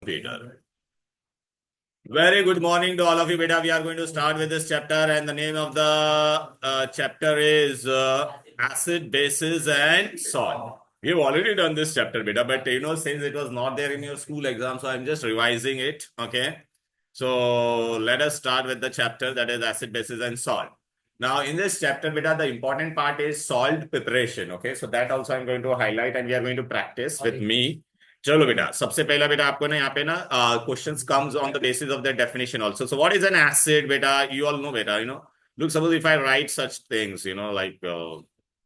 Peter. Very good morning to all of you, beta. We are going to start with this chapter, and the name of the chapter is acid, bases, and salt. We have already done this chapter, beta, but since it was not there in your school exam, so I'm just revising it. Okay, so let us start with the chapter that is acid, bases, and salt. Now, in this chapter, beta, the important part is salt preparation. Okay, so that also I'm going to highlight, and we are going to practice with me. चलो बेटा, सबसे पहला बेटा आपको ना यहाँ पे ना questions comes on the basis of the definition also. So what is an acid बेटा? यू ऑल नो बेटा, look, suppose if I write such things, like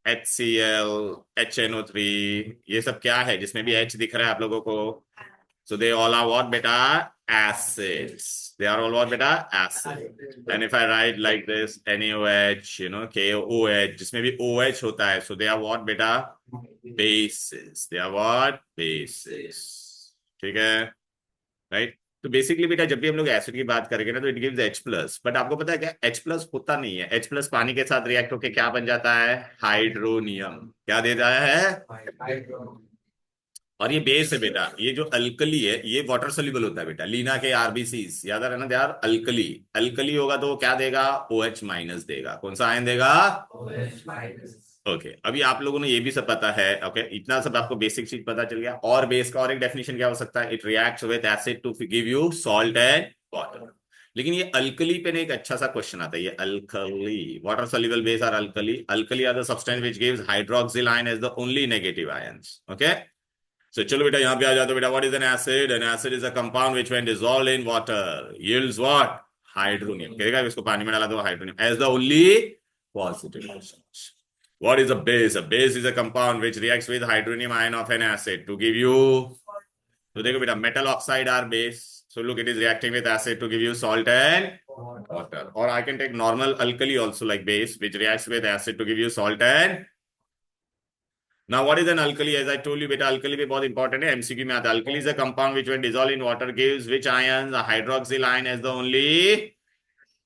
HCl, HNO3, ये सब क्या है जिसमें भी H दिख रहा है आप लोगों को? So they all are what beta? Acids. They are all what beta? Acid. And if I write like this, NaOH, KOH, जिसमें भी OH होता है, so they are what beta? Bases. They are what? Bases. ठीक है, right? तो basically बेटा जब भी हम लोग एसिड की बात करेंगे ना तो इट गिव्स H+, बट आपको पता है क्या H+ होता नहीं है. H+ पानी के साथ रिएक्ट होके क्या बन जाता है? हाइड्रोनियम. क्या दे रहा है? और ये बेस है बेटा. ये जो अल्कली है ये वाटर सोल्यूबल होता है बेटा. लीना के आरबीसीज याद रखना, दे आर अल्कली. अल्कली होगा तो क्या देगा? OH- देगा. कौन सा आयन देगा? ओके, अभी आप लोगों ने ये भी सब पता है. ओके, इतना सब आपको बेसिक चीज पता चल गया. और बेस का और एक डेफिनेशन क्या हो सकता है? It reacts with acid to give you salt and water. लेकिन ये अल्कली पे एक अच्छा सा क्वेश्चन आता है. ये alkali, water soluble base are alkali. Alkali are the substance which gives hydroxyl ion as the only negative ions. Okay, so चलो बेटा यहाँ पे आ जाते बेटा. What is an acid? An acid is a compound which when dissolved in water yields what? Hydronium. कहेगा इसको पानी में डाला तो hydronium as the only positive charge. What is a base? A base is a compound which reacts with hydronium ion of an acid to give you. So देखो बेटा, metal oxide are base. So look, it is reacting with acid to give you salt and water. Or I can take normal alkali also like base, which reacts with acid to give you salt and. Now, what is an alkali? As I told you, beta, alkali भी बहुत important है. MCQ में आता है. Alkali is a compound which when dissolved in water gives which ions? A hydroxyl ion as the only.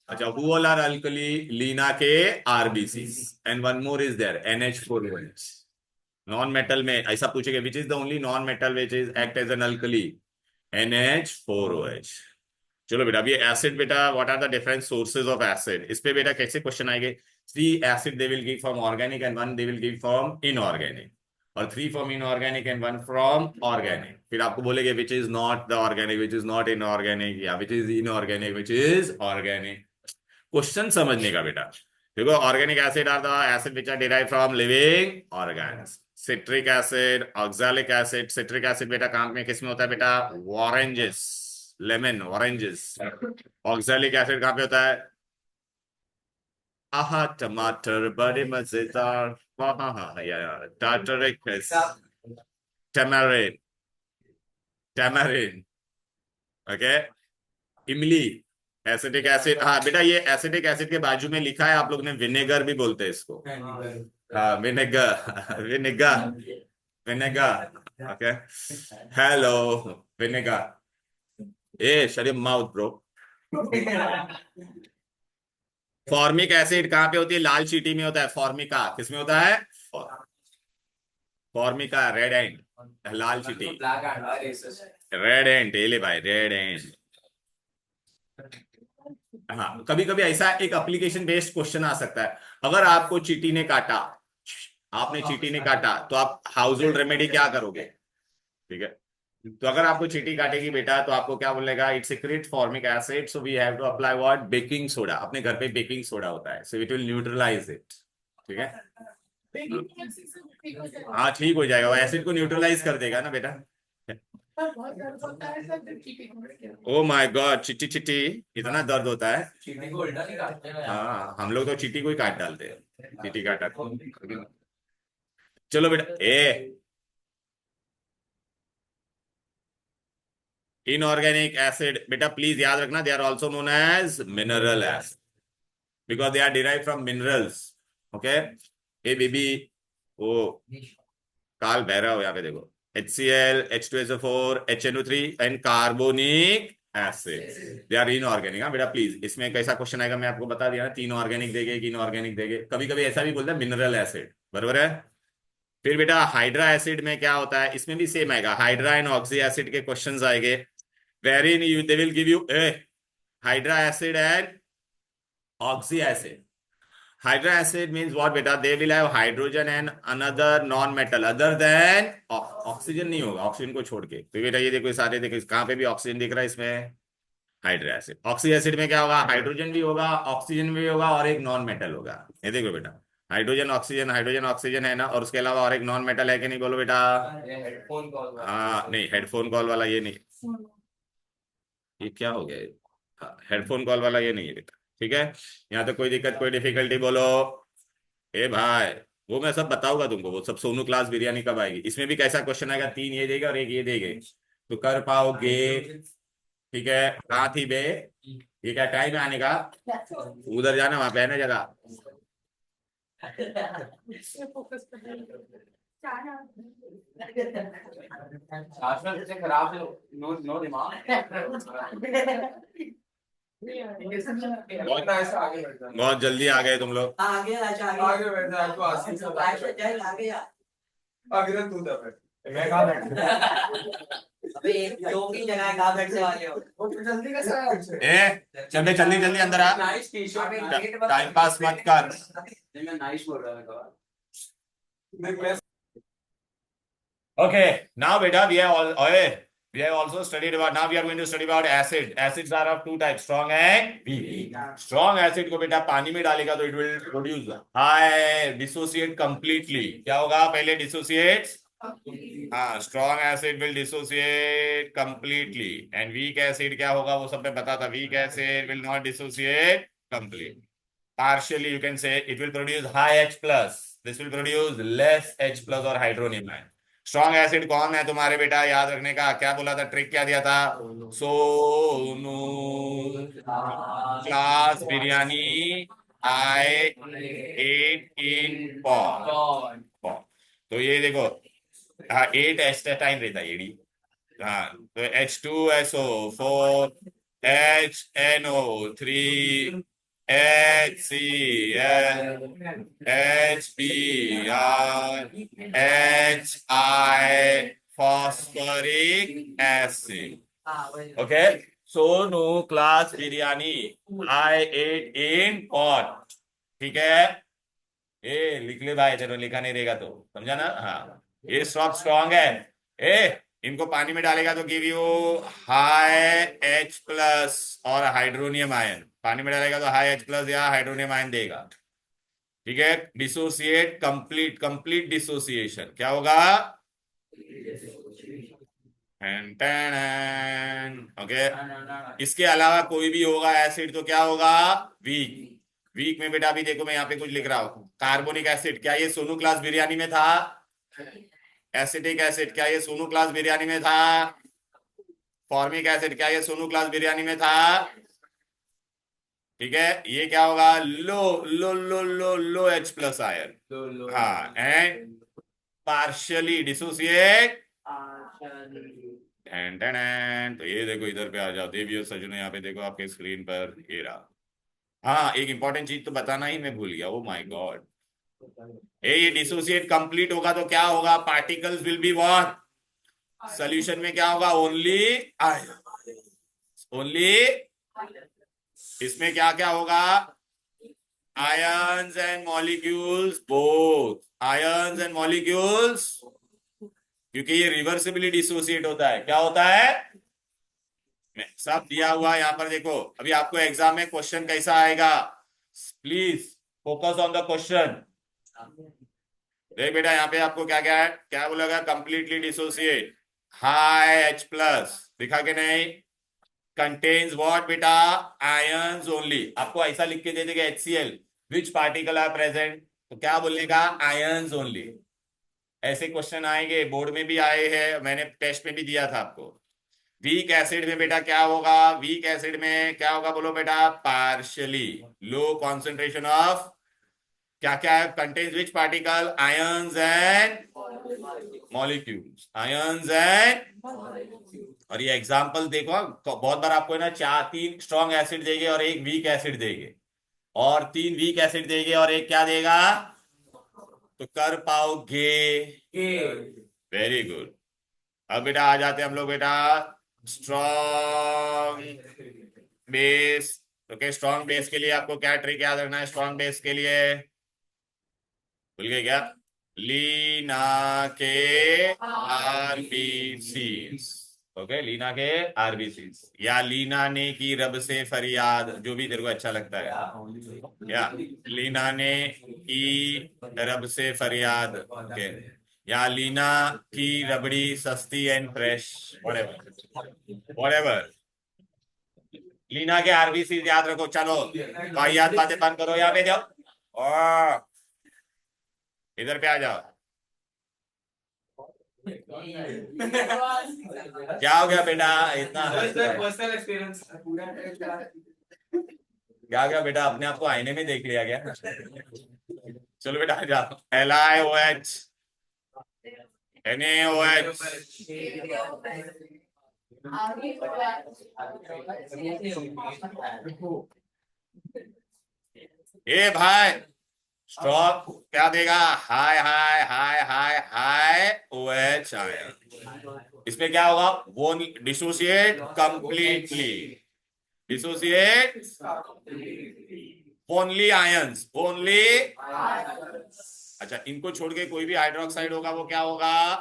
अच्छा, who all are alkali? Leena के RBCs. And one more is there, NH4OH. Non metal में ऐसा पूछेगा which is the only non metal which is act as an alkali? NH4OH. चलो बेटा, अभी acid बेटा, what are the different sources of acid? इस पे बेटा कैसे क्वेश्चन आएंगे? 3 acid they will give from organic and 1 they will give from inorganic, और 3 from inorganic and 1 from organic. फिर आपको बोलेगे which is not the organic, which is not inorganic, या which is inorganic, which is organic. Question समझने का बेटा. देखो, organic acid are the acid which are derived from living organs. Citric acid, oxalic acid. Citric acid बेटा काम में किस में होता है बेटा? Oranges, lemon, oranges. Oxalic acid कहाँ पे होता है? आहा, टमाटर बड़े मजेदार. यार, tartaric acid, tamarind, tamarind. Okay, इमली. एसिडिक एसिड, हाँ बेटा, ये एसिडिक एसिड के बाजू में लिखा है, आप लोग ने विनेगर भी बोलते हैं इसको. हाँ, vinegar, vinegar, vinegar. Okay, hello vinegar. A shut your mouth bro. Formic acid कहाँ पे होती है? लाल चीटी में होता है. फॉर्मिका किस में होता है? फॉर्मिका रेड एंड, लाल चीटी, रेड एंड. ले भाई, रेड एंड. हाँ, कभी कभी ऐसा एक एप्लीकेशन बेस्ड क्वेश्चन आ सकता है. अगर आपको चींटी ने काटा, आपने चींटी ने काटा, तो आप हाउस होल्ड रेमेडी क्या करोगे? ठीक है, तो अगर आपको चींटी काटेगी बेटा तो आपको क्या बोलेगा? It secrete formic acid, so we have to apply what? Baking soda. अपने घर पे बेकिंग सोडा होता है, so it will neutralize it. ठीक है, हाँ ठीक हो जाएगा. वो एसिड को न्यूट्रलाइज कर देगा ना बेटा. ओ माय गॉड, चिट्टी चिट्टी, इतना दर्द होता है. चींटी को उल्टा नहीं काटते हैं. हाँ, हम लोग तो चींटी को ही काट डालते हैं. चींटी काटा. चलो बेटा, इनऑर्गेनिक एसिड बेटा प्लीज याद रखना, they are also known as mineral acid because they are derive from minerals. Okay, a baby, ओ काल बह रहा हो यहाँ पे देखो. HCl, H2SO4, HNO3 and carbonic acid, they are inorganic. हाँ बेटा प्लीज, इसमें कैसा क्वेश्चन आएगा मैं आपको बता दिया. 3 ऑर्गेनिक देंगे कि इनऑर्गेनिक देंगे. कभी कभी ऐसा भी बोलता है मिनरल एसिड, बरोबर है. फिर बेटा हाइड्रा एसिड में क्या होता है? इसमें भी सेम आएगा. हाइड्रा एंड ऑक्सी एसिड के क्वेश्चंस आएंगे. wherein they will give you hydra acid and oxy acid. Hydra acid means what beta? They will have hydrogen and another non-metal other than oxygen नहीं होगा, oxygen को छोड़ के। तो बेटा ये देखो सारे देखो कहाँ पे भी ऑक्सीजन दिख रहा है इसमें, हाइड्रा एसिड। ऑक्सी एसिड में क्या होगा? हाइड्रोजन भी होगा, ऑक्सीजन भी होगा और एक नॉन मेटल होगा। ये देखो बेटा, हाइड्रोजन ऑक्सीजन है ना, और उसके अलावा और एक नॉन मेटल है कि नहीं, बोलो बेटा। हेडफोन कॉल हाँ नहीं, हेडफोन कॉल वाला ये नहीं, ये क्या हो गया? हाँ, हेडफोन कॉल वाला ये नहीं है बेटा, ठीक है। यहाँ तो कोई दिक्कत कोई डिफिकल्टी बोलो। ए भाई, वो मैं सब बताऊंगा तुमको, वो सब सोनू क्लास बिरयानी कब आएगी। इसमें भी कैसा क्वेश्चन आएगा, 3 ये देगा और एक ये देगा, तो कर पाओगे? ठीक है, कहाँ थी बे? ये क्या टाइम है आने का? उधर जाना, वहां पे है ना जगह। आजकल से खराब है, नो नो दिमाग। बहुत जल्दी आ गए तुम लोग। आगे आगे बैठ जा, तू आगे चल आगे आ। आगे तू दबे, मैं कहां बैठ? अबे एक दो की जगह कहां बैठने वाले हो? वो जल्दी कैसे आया? ए चल बे, जल्दी जल्दी अंदर आ, नाइस टी-शर्ट, टाइम पास मत कर। मैं नाइस बोल रहा था। Okay, now beta, we have also studied about, now we are going to study about acid. Acids are of two types, strong and weak. Strong acid को बेटा पानी में डालेगा तो it will produce high, dissociate completely. क्या होगा? पहले dissociates, हाँ, strong acid will dissociate completely and weak acid क्या होगा वो सब मैं बता था, weak acid will not dissociate completely. Partially you can say it will produce high H plus, this will produce less H plus or hydronium ion. Strong acid कौन है तुम्हारे बेटा याद रखने का? क्या बोला था, ट्रिक क्या दिया था? Sonu class biryani I ate in pot. तो ये देखो, हाँ 8 एस्टेटाइन रहता है ये, हाँ तो H2SO4 HNO3 HCl HBr HI phosphoric acid. Okay, Sonu class biryani I ate in pot, ठीक है। ए लिख ले भाई, तेरे लिखा नहीं रहेगा तो, समझा ना? हाँ, ये सब स्ट्रॉन्ग है। ए इनको पानी में डालेगा तो give you high H plus और हाइड्रोनियम आयन। पानी में डालेगा तो हाई H प्लस या हाइड्रोनियम आयन देगा, ठीक है। डिसोसिएट, कंप्लीट कंप्लीट डिसोसिएशन क्या होगा? ओके, इसके अलावा कोई भी होगा एसिड तो क्या होगा? वीक। वीक में बेटा अभी देखो मैं यहाँ पे कुछ लिख रहा हूं, कार्बोनिक एसिड क्या ये सोनू क्लास बिरयानी में था? एसिटिक एसिड क्या ये सोनू क्लास बिरयानी में था? फॉर्मिक एसिड क्या ये सोनू क्लास बिरयानी में था? ठीक है, ये क्या होगा? लो लो लो लो लो H प्लस आयन, हाँ, एंड पार्शियली डिसोसिएट। तो ये देखो इधर पे आ जाओ देवी और सजनो, यहाँ पे देखो आपके स्क्रीन पर ये रहा। हाँ एक इंपॉर्टेंट चीज तो बताना ही मैं भूल गया, ओ माय गॉड। ये डिसोसिएट कंप्लीट होगा तो क्या होगा? Particles will be what? Solution में क्या होगा? Only ion, only. इसमें क्या क्या होगा? Ions and molecules both, ions and molecules, क्योंकि ये रिवर्सिबली डिसोसिएट होता है। क्या होता है? सब दिया हुआ है यहाँ पर देखो। अभी आपको एग्जाम में क्वेश्चन कैसा आएगा, please focus on the question. देख बेटा यहाँ पे आपको क्या क्या है, क्या बोलेगा? Completely dissociate, high H plus, दिखा के नहीं? कंटेन्स व्हाट बेटा? Ions only. आपको ऐसा लिख के दे देगा HCl, which particle are present, तो क्या बोलेगा? Ions only. ऐसे क्वेश्चन आएंगे, बोर्ड में भी आए हैं, मैंने टेस्ट में भी दिया था आपको। वीक एसिड में बेटा क्या होगा? वीक एसिड में क्या होगा बोलो बेटा? पार्शियली लो कॉन्सेंट्रेशन ऑफ क्या क्या है? Contains which particle? Ions and molecules, ions and. और ये एग्जांपल देखो, बहुत बार आपको है ना 3 स्ट्रॉन्ग एसिड देंगे और एक वीक एसिड देंगे, और 3 वीक एसिड देंगे और एक क्या देगा, तो कर पाओगे? Very good. अब बेटा आ जाते हैं हम लोग बेटा strong base. Okay, strong base के लिए आपको क्या ट्रिक याद रखना है? स्ट्रॉन्ग बेस के लिए भूल गए क्या? लीना के आरबीसी। ओके, लीना के आरबीसी, या लीना ने की रब से फरियाद, जो भी तेरे को अच्छा लगता है। या लीना ने की रब से फरियाद। ओके, या लीना की रबड़ी सस्ती एंड फ्रेश, व्हाटएवर। लीना के आरबीसी याद रखो। चलो वाहियात बातें बंद करो, यहाँ पे जाओ और इधर पे आ जाओ। क्या हो गया बेटा, इतना पर्सनल एक्सपीरियंस। क्या हो गया बेटा, अपने आप को आईने में देख लिया क्या? चलो बेटा आ जाओ। LIOH NaOH। ए भाई, स्टॉप क्या देगा? हाय हाय हाय हाय हाय OH आया। इसमें क्या होगा? वो dissociate completely, dissociate only ions, only. अच्छा, इनको छोड़ के कोई भी हाइड्रोक्साइड होगा वो क्या होगा?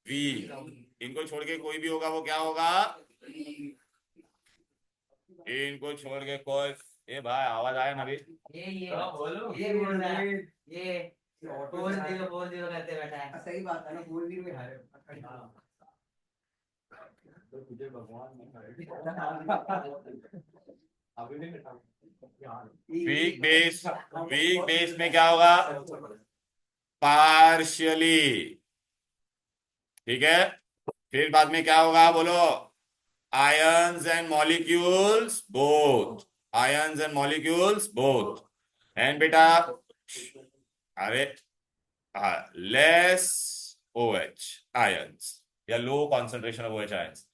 वी। इनको छोड़ के कोई भी होगा वो क्या होगा? इनको छोड़ के कोई, ए भाई आवाज आया ना अभी? बोलो ये बोल रहा है ये 4040 करते बैठा है। सही बात है ना, बोल भी नहीं हारे। तुझे भगवान वीक बेस, वीक बेस में क्या होगा? पार्शियली। ठीक है, फिर बाद में क्या होगा बोलो? Ions and molecules both, ions and molecules both. And बेटा अरे लेस OH आयंस, या low concentration of OH ions.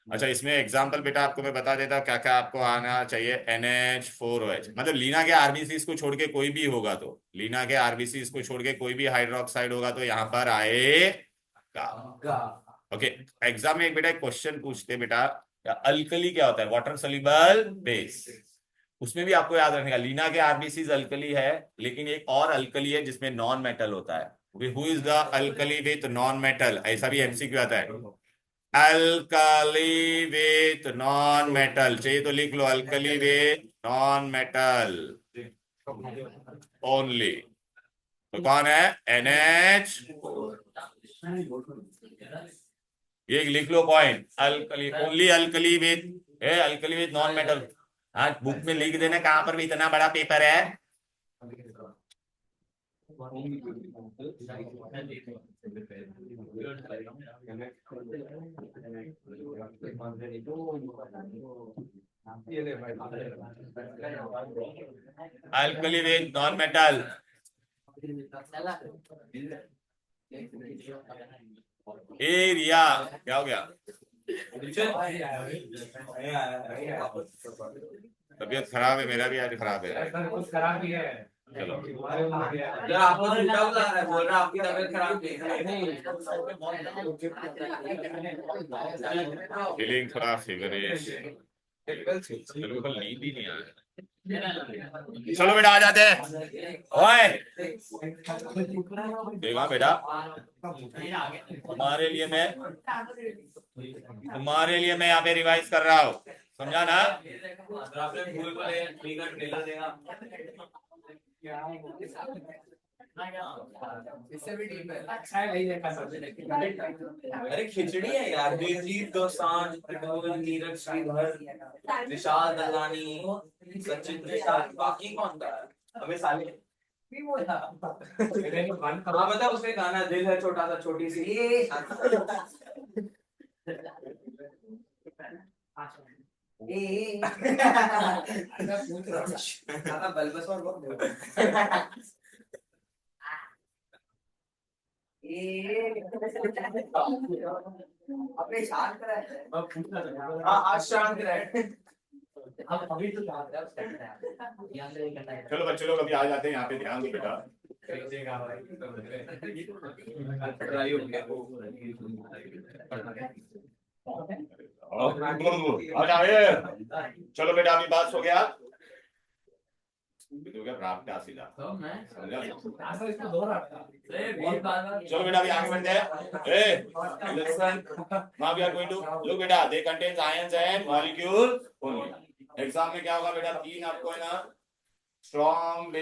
अच्छा, इसमें एग्जांपल बेटा आपको मैं बता देता हूँ क्या क्या आपको आना चाहिए। NH4OH, मतलब लीना के आरबीसी को छोड़ के कोई भी होगा तो, लीना के आरबीसी को छोड़ के कोई भी हाइड्रोक्साइड होगा तो यहाँ पर आएगा। ओके, एग्जाम में एक बेटा एक क्वेश्चन पूछते बेटा, अल्कली क्या होता है? Water soluble base. उसमें भी आपको याद रखने का, लीना के आरबीसी अल्कली है, लेकिन एक और अल्कली है जिसमें नॉन मेटल होता है। Who is the alkali with non metal? ऐसा भी MCQ आता है। अल्कली विथ नॉन मेटल, चाहिए तो लिख लो, alkali with non metal only. तो कौन है? NH। ये लिख लो point, alkali only, alkali with alkali with non metal. हाँ, बुक में लिख देना, कहां पर भी इतना बड़ा पेपर है। Alkali with non metal. Area क्या हो गया? तबीयत खराब है, मेरा भी आज खराब है। कुछ खराब ही है। चलो आपको झूठा बुला रहा है, बोल रहा है आपकी तबीयत खराब नहीं। फीलिंग थोड़ा फीवरिश, चलो कल नींद ही नहीं आ रहा। चलो बेटा आ जाते हैं। ओए देखा बेटा, तुम्हारे लिए मैं यहाँ पे रिवाइज कर रहा हूँ, समझा ना? इससे भी डीप है। अच्छा है, नहीं देखा सबने। अरे खिचड़ी है यार, दिलजीत दोसांझ, प्रबोध, नीरज श्रीधर, विशाल दलानी, सचिन प्रसाद, बाकी कौन था? अबे साले भी वो था। हाँ बता, उसने गाना दिल है छोटा सा छोटी सी। ए पूछ रहा बल्बस और अबे शांत रह। हाँ आज शांत रह। अब अभी तो चलो बच्चे लोग अभी आ जाते हैं यहाँ पे, ध्यान दो बेटा। चलो बेटा अभी बात हो गया प्राप्त का सीधा चलो बेटा अभी आगे बढ़ते हैं listen now we are going to look बेटा they contains ions and molecules only exam में क्या होगा बेटा तीन आपको है ना स्ट्रॉन्ग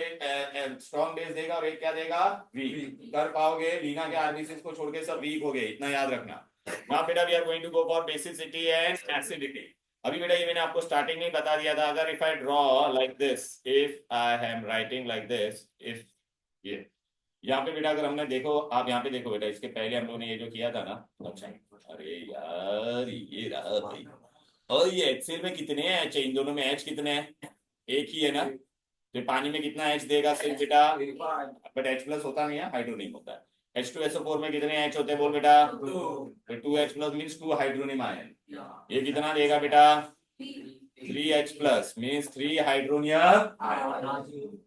बेस देगा और एक क्या देगा वीक कर पाओगे लीना के आरबीसीज को छोड़ के सब वीक हो गए इतना याद रखना now बेटा we are going to go for basicity and acidity अभी बेटा ये मैंने आपको स्टार्टिंग में बता दिया था अगर if I draw like this if I am writing like this if ये यहाँ पे बेटा अगर हमने देखो आप यहाँ पे देखो बेटा इसके पहले हम लोगों ने ये जो किया था ना अच्छा अरे यार ये रहा भाई और ये एक्सेल में कितने हैं एच इन दोनों में एच कितने हैं एक ही है ना तो पानी में कितना एच देगा सिर्फ बेटा बट एच प्लस होता नहीं है हाइड्रोनियम होता है H2SO4 में कितने एच होते हैं बोल बेटा 2H plus means 2 hydronium ion ये कितना देगा बेटा 3H plus means 3 hydronium ion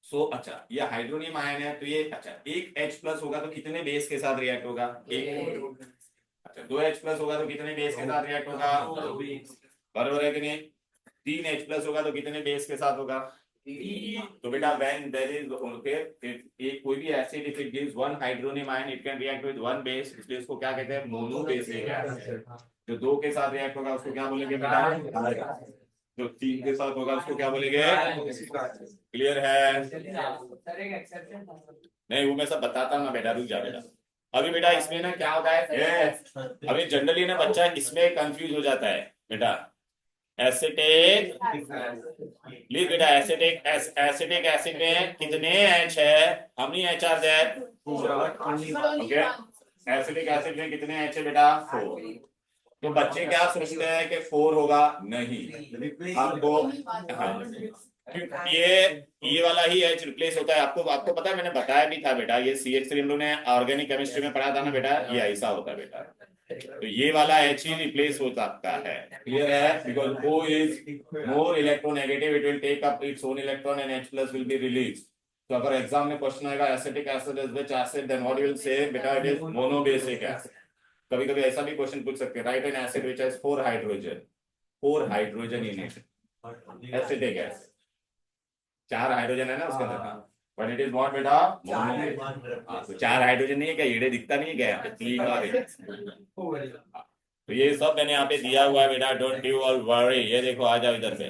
so अच्छा ये हाइड्रोनियम आयन है तो ये अच्छा एक H प्लस होगा तो कितने बेस के साथ रिएक्ट होगा एक अच्छा 2H प्लस होगा तो कितने बेस के साथ रिएक्ट होगा बराबर है कि नहीं 3H प्लस होगा तो कितने बेस के साथ होगा तो बेटा when there is okay एक कोई भी acid if it gives one hydronium ion it can react with one base इसलिए उसको क्या कहते हैं मोनो बेसिक एसिड जो दो के साथ रिएक्ट होगा उसको क्या बोलेंगे बेटा जो तीन के साथ होगा उसको क्या बोलेंगे क्लियर है नहीं वो मैं सब बताता हूँ ना बेटा रुक जा बेटा अभी बेटा इसमें ना क्या होता है अभी जनरली ना बच्चा इसमें कंफ्यूज हो जाता है बेटा एसिटिक प्लीज बेटा एसिटिक एसिड में कितने एच है how many H are there okay acetic acid में कितने एच है बेटा 4 तो बच्चे क्या सोचते हैं कि 4 होगा नहीं हमको ये वाला ही एच रिप्लेस होता है आपको पता है मैंने बताया भी था बेटा ये CH3 हम लोग ने ऑर्गेनिक केमिस्ट्री में पढ़ा था ना बेटा ये ऐसा होता है बेटा तो ये वाला H ही रिप्लेस हो सकता है क्लियर है because O is more electronegative it will take up its own electron and H plus will be release तो अगर एग्जाम में क्वेश्चन आएगा acetic acid is which acid then what you will say बेटा it is monobasic acid कभी कभी ऐसा भी question पूछ सकते हैं right N acid which has 4 hydrogen in it acetic acid 4 hydrogen है ना उसके अंदर बट इट इज नॉट बेटा तो 4 हाइड्रोजन नहीं है क्या ईड़े दिखता नहीं है क्या यहाँ पे 3 और तो ये सब मैंने यहाँ पे दिया हुआ है बेटा डोंट यू ऑल वरी ये देखो आ जाओ इधर पे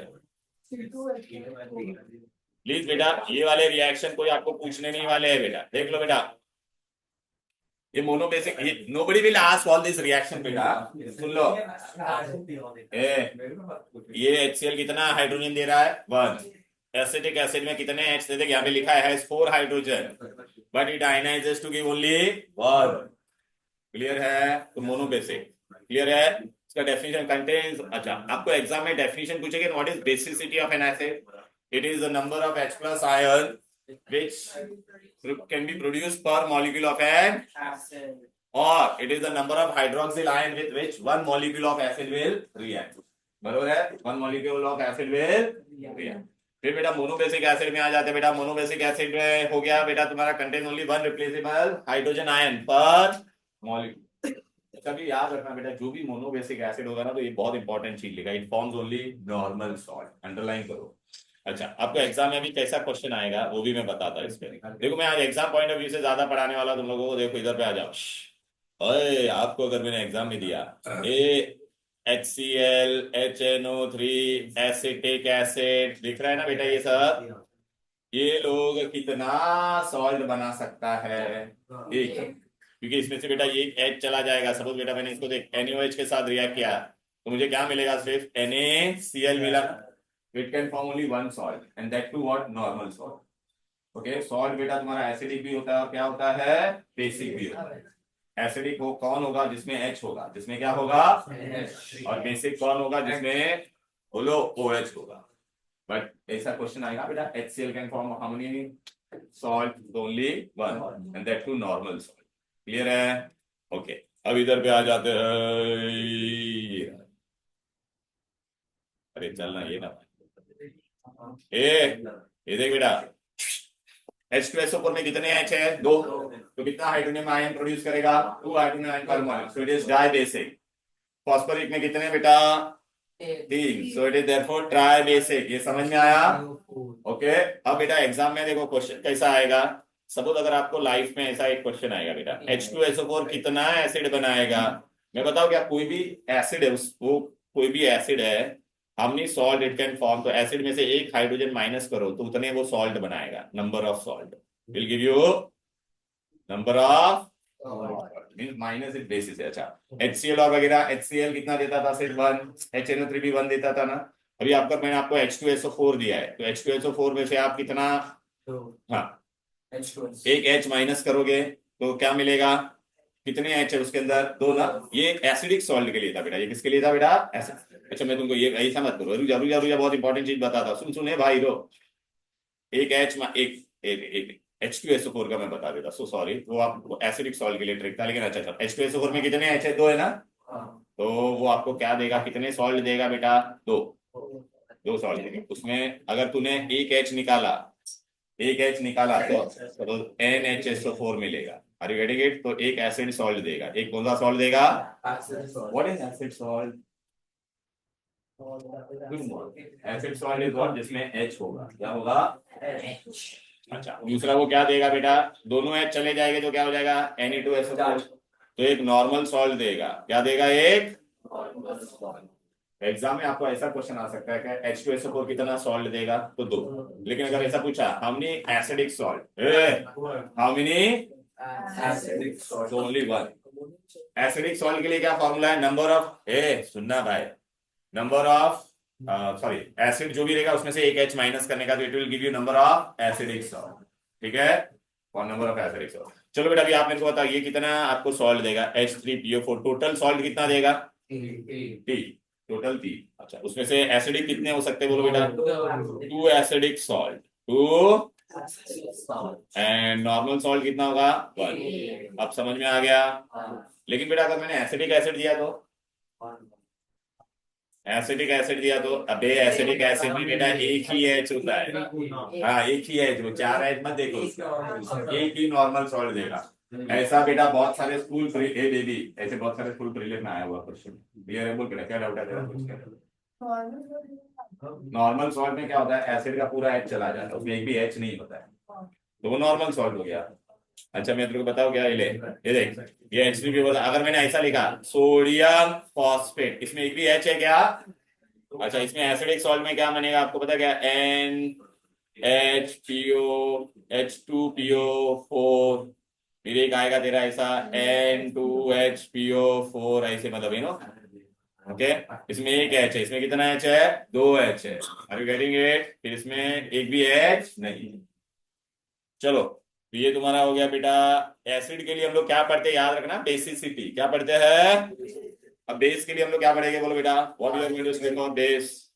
प्लीज बेटा ये वाले रिएक्शन कोई आपको पूछने नहीं वाले हैं बेटा देख लो बेटा ये monobasic nobody will ask all this reaction बेटा सुन लो ये HCl कितना हाइड्रोजन दे रहा है 1 एसिटिक एसिड में कितने H देते यहाँ पे लिखा है 4 hydrogen but it ionizes to give only 1 clear है तो मोनोबेसिक क्लियर है इसका डेफिनेशन कंटेन्स अच्छा आपको एग्जाम में डेफिनेशन पूछेगा what is basicity of N acid it is the number of H plus ion which can be produced per molecule of an acid or it is the number of hydroxyl ion with which one molecule of acid will react बरोबर है one molecule of acid will react फिर बेटा monobasic acid में आ जाते हैं बेटा monobasic acid में हो गया बेटा तुम्हारा contain only one replaceable hydrogen ion पर मॉलिक्यूल कभी याद रखना बेटा जो भी मोनोबेसिक एसिड होगा ना तो ये बहुत इंपॉर्टेंट चीज लिखा it forms only normal salt underline करो अच्छा आपको एग्जाम में भी कैसा क्वेश्चन आएगा वो भी मैं बताता हूँ इस पे देखो मैं आज एग्जाम पॉइंट ऑफ व्यू से ज्यादा पढ़ाने वाला तुम लोगों को देखो इधर पे आ जाओ ओए आपको अगर मैंने एग्जाम में दिया HCl HNO3 एसिटिक एसिड दिख रहा है ना बेटा ये सब ये लोग कितना सॉल्ट बना सकता है एक क्योंकि इसमें से बेटा ये H चला जाएगा सपोज बेटा मैंने इसको देख NaOH के साथ रिएक्ट किया तो मुझे क्या मिलेगा सिर्फ NaCl मिला it can form only one salt and that too what normal salt okay salt बेटा तुम्हारा एसिडिक भी होता है और क्या होता है बेसिक भी होता है एसिडिक वो कौन होगा जिसमें H होगा जिसमें क्या होगा और बेसिक कौन होगा जिसमें बोलो OH होगा बट ऐसा क्वेश्चन आएगा बेटा HCl can form how many salt only one and that too normal salt clear है ओके अब इधर पे आ जाते हैं अरे चलना ये ना ये देख बेटा H2SO4 में कितने H है 2 तो कितना हाइड्रोनियम आयन प्रोड्यूस करेगा 2 हाइड्रोनियम आयन पर mole so it is dibasic phosphoric में कितने बेटा 3, so it is therefore tribasic. ये समझ में आया? ओके अब बेटा एग्जाम में देखो क्वेश्चन कैसा आएगा। सपोज अगर आपको लाइफ में ऐसा एक क्वेश्चन आएगा बेटा H2SO4 कितना एसिड बनाएगा। मैं बताऊं क्या कोई भी एसिड है वो कोई भी एसिड है how many salt it can form. तो एसिड में से एक हाइड्रोजन माइनस करो तो उतने वो सॉल्ट बनाएगा। Number of salt will give you number of means minus it basis है। अच्छा HCl और वगैरह HCl कितना देता था सिर्फ 1, HNO3 भी 1 देता था ना। अभी आपका मैंने आपको H2SO4 दिया है तो H2SO4 में से आप कितना हाँ एक H माइनस करोगे तो क्या मिलेगा। कितने H है उसके अंदर 2 ना। ये एसिडिक सॉल्ट के लिए था बेटा। ये किसके लिए था बेटा एसिड। अच्छा मैं तुमको ये ऐसा मत करो रुजा रुजा रुजा बहुत इंपॉर्टेंट चीज बताता सुन सुने भाई रो। एक एक H2SO4 का मैं बता देता सो सॉरी वो आप एसिडिक सॉल्ट के लिए ट्रिक था लेकिन अच्छा अच्छा H2SO4 में कितने H है 2 है ना। तो वो आपको क्या देगा कितने सॉल्ट देगा बेटा 2 सॉल्ट देगा। उसमें अगर तूने एक H निकाला तो NHSO4 मिलेगा। Are you getting it. तो एक एसिड सॉल्ट देगा। एक कौन सा सॉल्ट देगा what is acid salt. Acid salt is what जिसमें H होगा। क्या होगा अच्छा दूसरा वो क्या देगा बेटा दोनों H चले जाएंगे तो क्या हो जाएगा Ne2SO4। तो एक नॉर्मल सॉल्ट देगा। क्या देगा एक एग्जाम में आपको ऐसा क्वेश्चन आ सकता है कि H2SO4 कितना सॉल्ट देगा तो 2। लेकिन अगर ऐसा पूछा how many acidic salt how many only 1। Acidic salt के लिए क्या फॉर्मूला है नंबर ऑफ सुनना भाई नंबर ऑफ सॉरी एसिड जो भी रहेगा उसमें से एक H माइनस करने का तो it will give you number of acidic salt. ठीक है और नंबर ऑफ एसिडिक सॉल्ट। चलो बेटा अभी आप मेरे को बताओ ये कितना आपको सॉल्ट देगा H3PO4 टोटल सॉल्ट कितना देगा T टोटल 3। अच्छा उसमें से एसिडिक कितने हो सकते हैं बोलो बेटा 2 acidic salt 2 and normal salt कितना होगा 1। अब समझ में आ गया। लेकिन बेटा अगर मैंने एसिडिक एसिड दिया तो एसिडिक एसिड दिया तो अबे एसिडिक एसिड में बेटा एक ही H होता है। हाँ एक ही H वो 4 H मत देखो उसका एक ही नॉर्मल सॉल्ट देगा। ऐसा बेटा बहुत सारे स्कूल बेबी ऐसे बहुत सारे स्कूल प्रीलिम में आया हुआ क्वेश्चन। क्लियर है बोल बेटा क्या डाउट है तेरा कुछ। नॉर्मल सॉल्ट में क्या होता है एसिड का पूरा H चला जाता है उसमें एक भी H नहीं होता है तो वो नॉर्मल सॉल्ट हो गया। अच्छा मैं तेरे को बताऊं क्या ये देख ये H3PO अगर मैंने ऐसा लिखा सोडियम फॉस्फेट इसमें एक भी H है क्या। अच्छा इसमें एसिडिक सॉल्ट में क्या बनेगा आपको पता क्या H2PO4 फिर एक आएगा तेरा ऐसा N2HPO4 ऐसे मतलब यू नो ओके। इसमें एक H है इसमें कितना H है 2 H है। Are you getting it. फिर इसमें एक भी H नहीं। चलो तो ये तुम्हारा हो गया बेटा एसिड के लिए हम लोग क्या पढ़ते हैं याद रखना बेसिसिटी। क्या पढ़ते हैं अब बेस के लिए हम लोग क्या पढ़ेंगे बोलो बेटा what you are going to study base.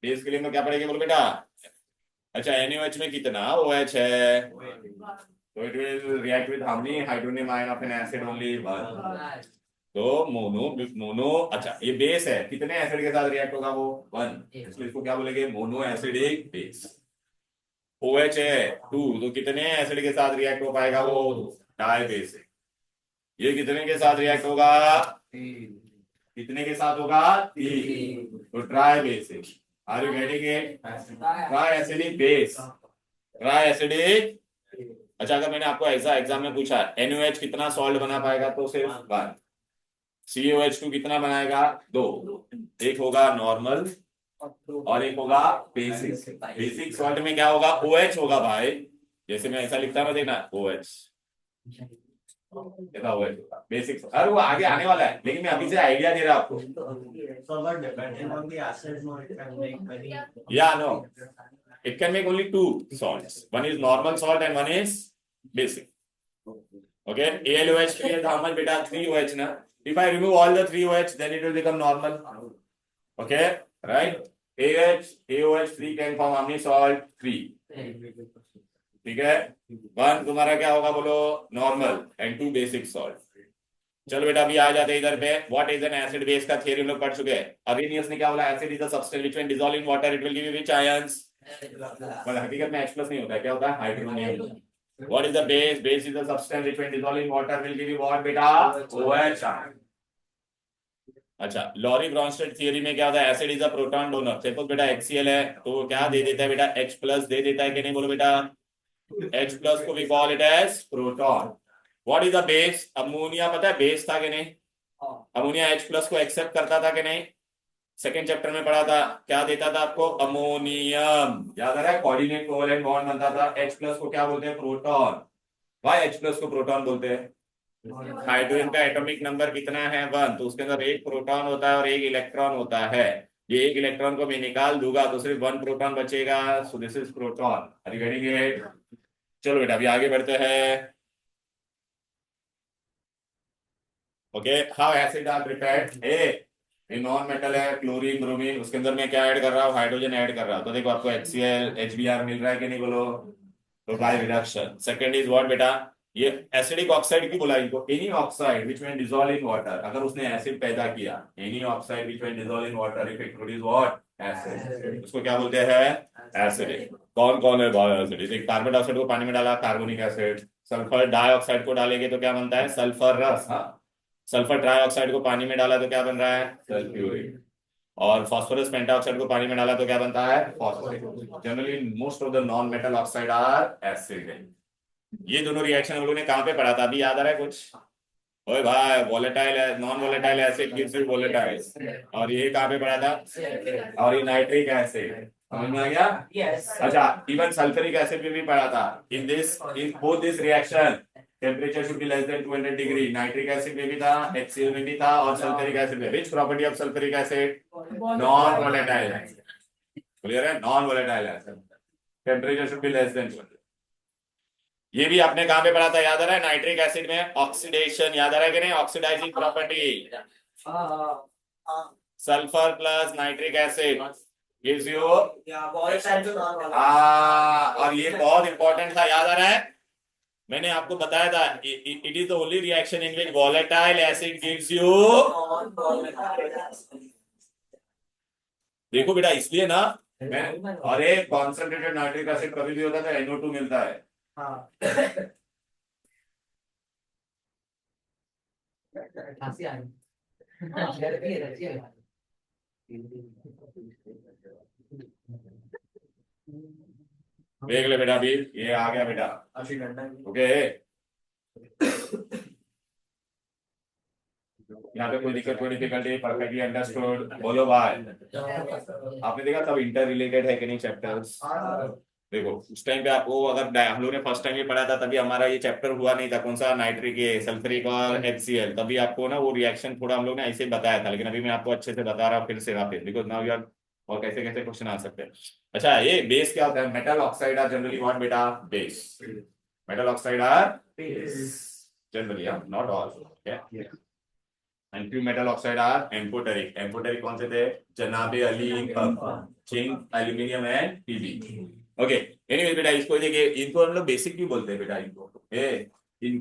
Base के लिए हम लोग क्या पढ़ेंगे बोलो बेटा। अच्छा NaOH में कितना OH है तो it will react with how many hydronium ion of N acid only 1। तो मोनो अच्छा ये बेस है कितने एसिड के साथ रिएक्ट होगा वो 1 इसलिए इसको क्या बोलेंगे मोनो एसिडिक बेस। OH है 2 तो कितने एसिड के साथ रिएक्ट हो पाएगा वो डाई बेसिक। ये कितने के साथ रिएक्ट होगा कितने के साथ होगा 3 तो tribasic. Are you getting it triacidic base triacidic. अच्छा अगर मैंने आपको ऐसा एग्जाम में पूछा NaOH कितना सॉल्ट बना पाएगा तो सिर्फ 1। COH2 कितना बनाएगा 2। एक होगा नॉर्मल और एक होगा बेसिक। बेसिक सॉल्ट में क्या होगा OH होगा भाई। जैसे मैं ऐसा लिखता हूँ देखना OH ऐसा OH होगा बेसिक। अरे वो आगे आने वाला है लेकिन मैं अभी से आइडिया दे रहा हूँ आपको। या no it can make only 2 salts. One is normal salt and one is basic. Okay, AlOH creates how much beta 3OH na. If I remove all the 3OH then it will become normal. Okay, right? AOH 3 can form how many salt 3. ठीक है 1 तुम्हारा क्या होगा बोलो normal and 2 basic salt. चलो बेटा अभी आ जाते हैं इधर पे what is an acid base का थ्योरी हम लोग पढ़ चुके हैं। अरेनियस ने क्या बोला acid is a substance which when dissolve in water it will give you which ions. पर हकीकत में H+ नहीं होता है क्या होता है hydronium. What is the base base is a substance which when dissolve in water will give you what बेटा OH। अच्छा, लॉरी ब्रॉन्स्टेड थियरी में क्या होता है, acid is a proton donor. Suppose बेटा HCl है तो क्या दे देता है बेटा, H प्लस दे देता है कि नहीं, बोलो बेटा। H प्लस को we call it as proton. What is the base, ammonia पता है बेस था कि नहीं, अमोनिया H प्लस को एक्सेप्ट करता था कि नहीं, सेकेंड चैप्टर में पढ़ा था, क्या देता था आपको, अमोनियम, याद आ रहा है, कोऑर्डिनेट कोवलेंट बॉन्ड बनता था। H प्लस को क्या बोलते हैं, प्रोटॉन। वाई H प्लस को प्रोटॉन बोलते हैं, हाइड्रोजन का एटॉमिक नंबर कितना है, 1, तो उसके अंदर एक प्रोटॉन होता है और एक इलेक्ट्रॉन होता है। ये एक इलेक्ट्रॉन को मैं निकाल दूंगा तो सिर्फ 1 प्रोटॉन बचेगा, so this is proton. Are you getting it? चलो बेटा अभी आगे बढ़ते हैं। Okay, how acid are prepared. ये नॉन मेटल है, क्लोरीन ब्रोमीन, उसके अंदर मैं क्या ऐड कर रहा हूँ, हाइड्रोजन ऐड कर रहा हूँ, तो देखो आपको HCl HBr मिल रहा है कि नहीं, बोलो। तो by reduction. Second is what बेटा, ये एसिडिक ऑक्साइड की बोला इनको, any oxide which can dissolve in water, अगर उसने एसिड पैदा किया, any oxide which can dissolve in water if it produce what, acid, उसको क्या बोलते हैं, एसिडिक। कौन कौन है बहुत एसिडिक, एक कार्बन डाइऑक्साइड को पानी में डाला, कार्बोनिक एसिड। सल्फर डाइऑक्साइड को डालेंगे तो क्या बनता है, सल्फर रस। हाँ, सल्फर ट्राइऑक्साइड को पानी में डाला तो क्या बन रहा है, सल्फ्यूरिक। और फास्फोरस पेंटाऑक्साइड को पानी में डाला तो क्या बनता है, phosphoric. Generally most of the non metal oxide are acidic. ये दोनों रिएक्शन हम लोगों ने कहाँ पे पढ़ा था, अभी याद आ रहा है कुछ? ओए भाई, volatile non volatile acid gives you volatile, और ये कहाँ पे पढ़ा था, और ये नाइट्रिक एसिड, समझ में आ गया? अच्छा, इवन सल्फ्यूरिक एसिड में भी पढ़ा था। In both this reaction temperature should be less than 200 degree. Nitric acid में भी था, HCl में भी था, और सल्फ्यूरिक एसिड में। Which property of sulphuric acid, non volatile. Clear है, non volatile acid, temperature should be less than 200। ये भी आपने कहां पे पढ़ा था, याद आ रहा है, नाइट्रिक एसिड में ऑक्सीडेशन, याद आ रहा है कि नहीं, oxidizing property, sulphur plus nitric acid gives you. और ये बहुत इंपॉर्टेंट था, याद आ रहा है, मैंने आपको बताया था, it is the only reaction in which volatile acid gives you. देखो बेटा, इसलिए ना मैं, अरे कॉन्सेंट्रेटेड नाइट्रिक एसिड कभी भी होता है तो NO2 मिलता है। हंसी आ रही है। देख ले बेटा, अभी ये आ गया बेटा, ओके। यहाँ पे कोई दिक्कत, कोई डिफिकल्टी, परफेक्टली अंडरस्टूड, बोलो भाई। आपने देखा सब इंटर रिलेटेड है कि नहीं चैप्टर्स। देखो उस टाइम पे आपको, अगर हम लोग ने फर्स्ट टाइम ये पढ़ा था तभी हमारा ये चैप्टर हुआ नहीं था, कौन सा, नाइट्रिक, ये सल्फ्यूरिक और HCl, तभी आपको ना वो रिएक्शन थोड़ा हम लोग ने ऐसे बताया था, लेकिन अभी मैं आपको अच्छे से बता रहा हूँ फिर से वापस, बिकॉज नाउ यू आर, और कैसे कैसे क्वेश्चन आ सकते हैं। अच्छा, ये बेस क्या होता है, metal oxide are generally what बेटा, base. Metal oxide are generally, not all, and few metal oxide are amphoteric. Amphoteric कौन से थे, जनाबे अली, zinc, aluminium and Pb। Okay, anyway बेटा, इसको देखिए, इनको हम लोग बेसिक भी बोलते हैं बेटा, इनको इन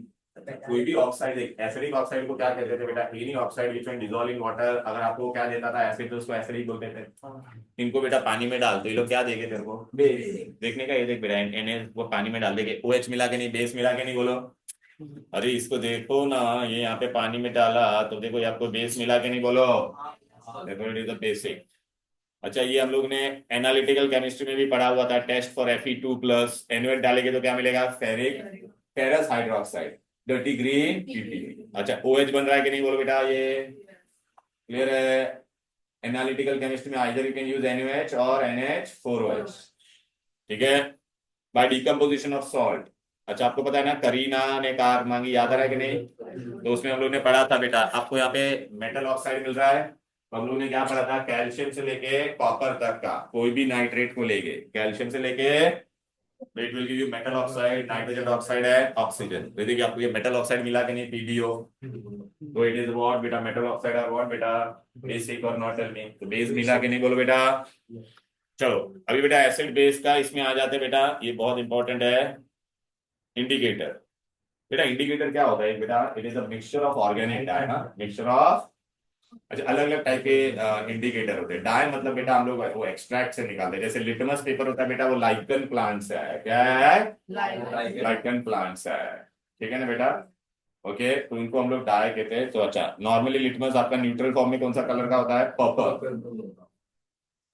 कोई भी ऑक्साइड, एसिडिक ऑक्साइड को क्या कहते थे बेटा, any oxide which can dissolve in water, अगर आपको क्या देता था एसिड तो उसको एसिडिक बोलते थे। इनको बेटा पानी में डाल दो, ये लोग क्या देंगे तेरे को, बेस। देखने का, ये देख बेटा, Na वो पानी में डाल देंगे, OH मिला के नहीं, बेस मिला के नहीं, बोलो। अरे इसको देखो ना, ये यहाँ पे पानी में डाला तो देखो ये आपको बेस मिला के नहीं, बोलो। देखो इट इज द बेसिक। अच्छा, ये हम लोग ने एनालिटिकल केमिस्ट्री में भी पढ़ा हुआ था, टेस्ट फॉर Fe2+, NaOH डालेंगे तो क्या मिलेगा, ferrous hydroxide, dirty green Pp। अच्छा, OH बन रहा है कि नहीं, बोलो बेटा, ये क्लियर है। एनालिटिकल केमिस्ट्री में either you can use NaOH और NH4OH, ठीक है, बाय डिकम्पोजिशन ऑफ सॉल्ट। अच्छा, आपको पता है ना, करीना ने कार मांगी, याद आ रहा है कि नहीं, तो उसमें हम लोग ने पढ़ा था बेटा, आपको यहाँ पे मेटल ऑक्साइड मिल रहा है, तो हम लोग ने क्या पढ़ा था, कैल्शियम से लेके कॉपर तक का कोई भी नाइट्रेट को लेके, कैल्शियम से लेके, it will give you metal oxide, nitrogen oxide है, ऑक्सीजन। तो देखिए आपको ये मेटल ऑक्साइड मिला कि नहीं, PbO, तो इट इज व्हाट बेटा, मेटल ऑक्साइड और व्हाट बेटा, बेसिक और नॉट टेल मी, तो बेस मिला कि नहीं, बोलो बेटा। चलो अभी बेटा एसिड बेस का इसमें आ जाते बेटा, ये बहुत इंपॉर्टेंट है, इंडिकेटर। बेटा इंडिकेटर क्या होता है बेटा, it is a mixture of organic die, mixture of, अच्छा अलग अलग टाइप के इंडिकेटर होते हैं। डाई मतलब बेटा हम लोग वो एक्सट्रैक्ट से निकालते हैं, जैसे लिटमस पेपर होता है बेटा, वो लाइकन प्लांट से है, क्या है, लाइकन प्लांट से है, ठीक है ना बेटा। ओके, तो इनको हम लोग डाई कहते हैं। तो अच्छा, नॉर्मली लिटमस आपका न्यूट्रल फॉर्म में कौन सा कलर का होता है? पर्पल।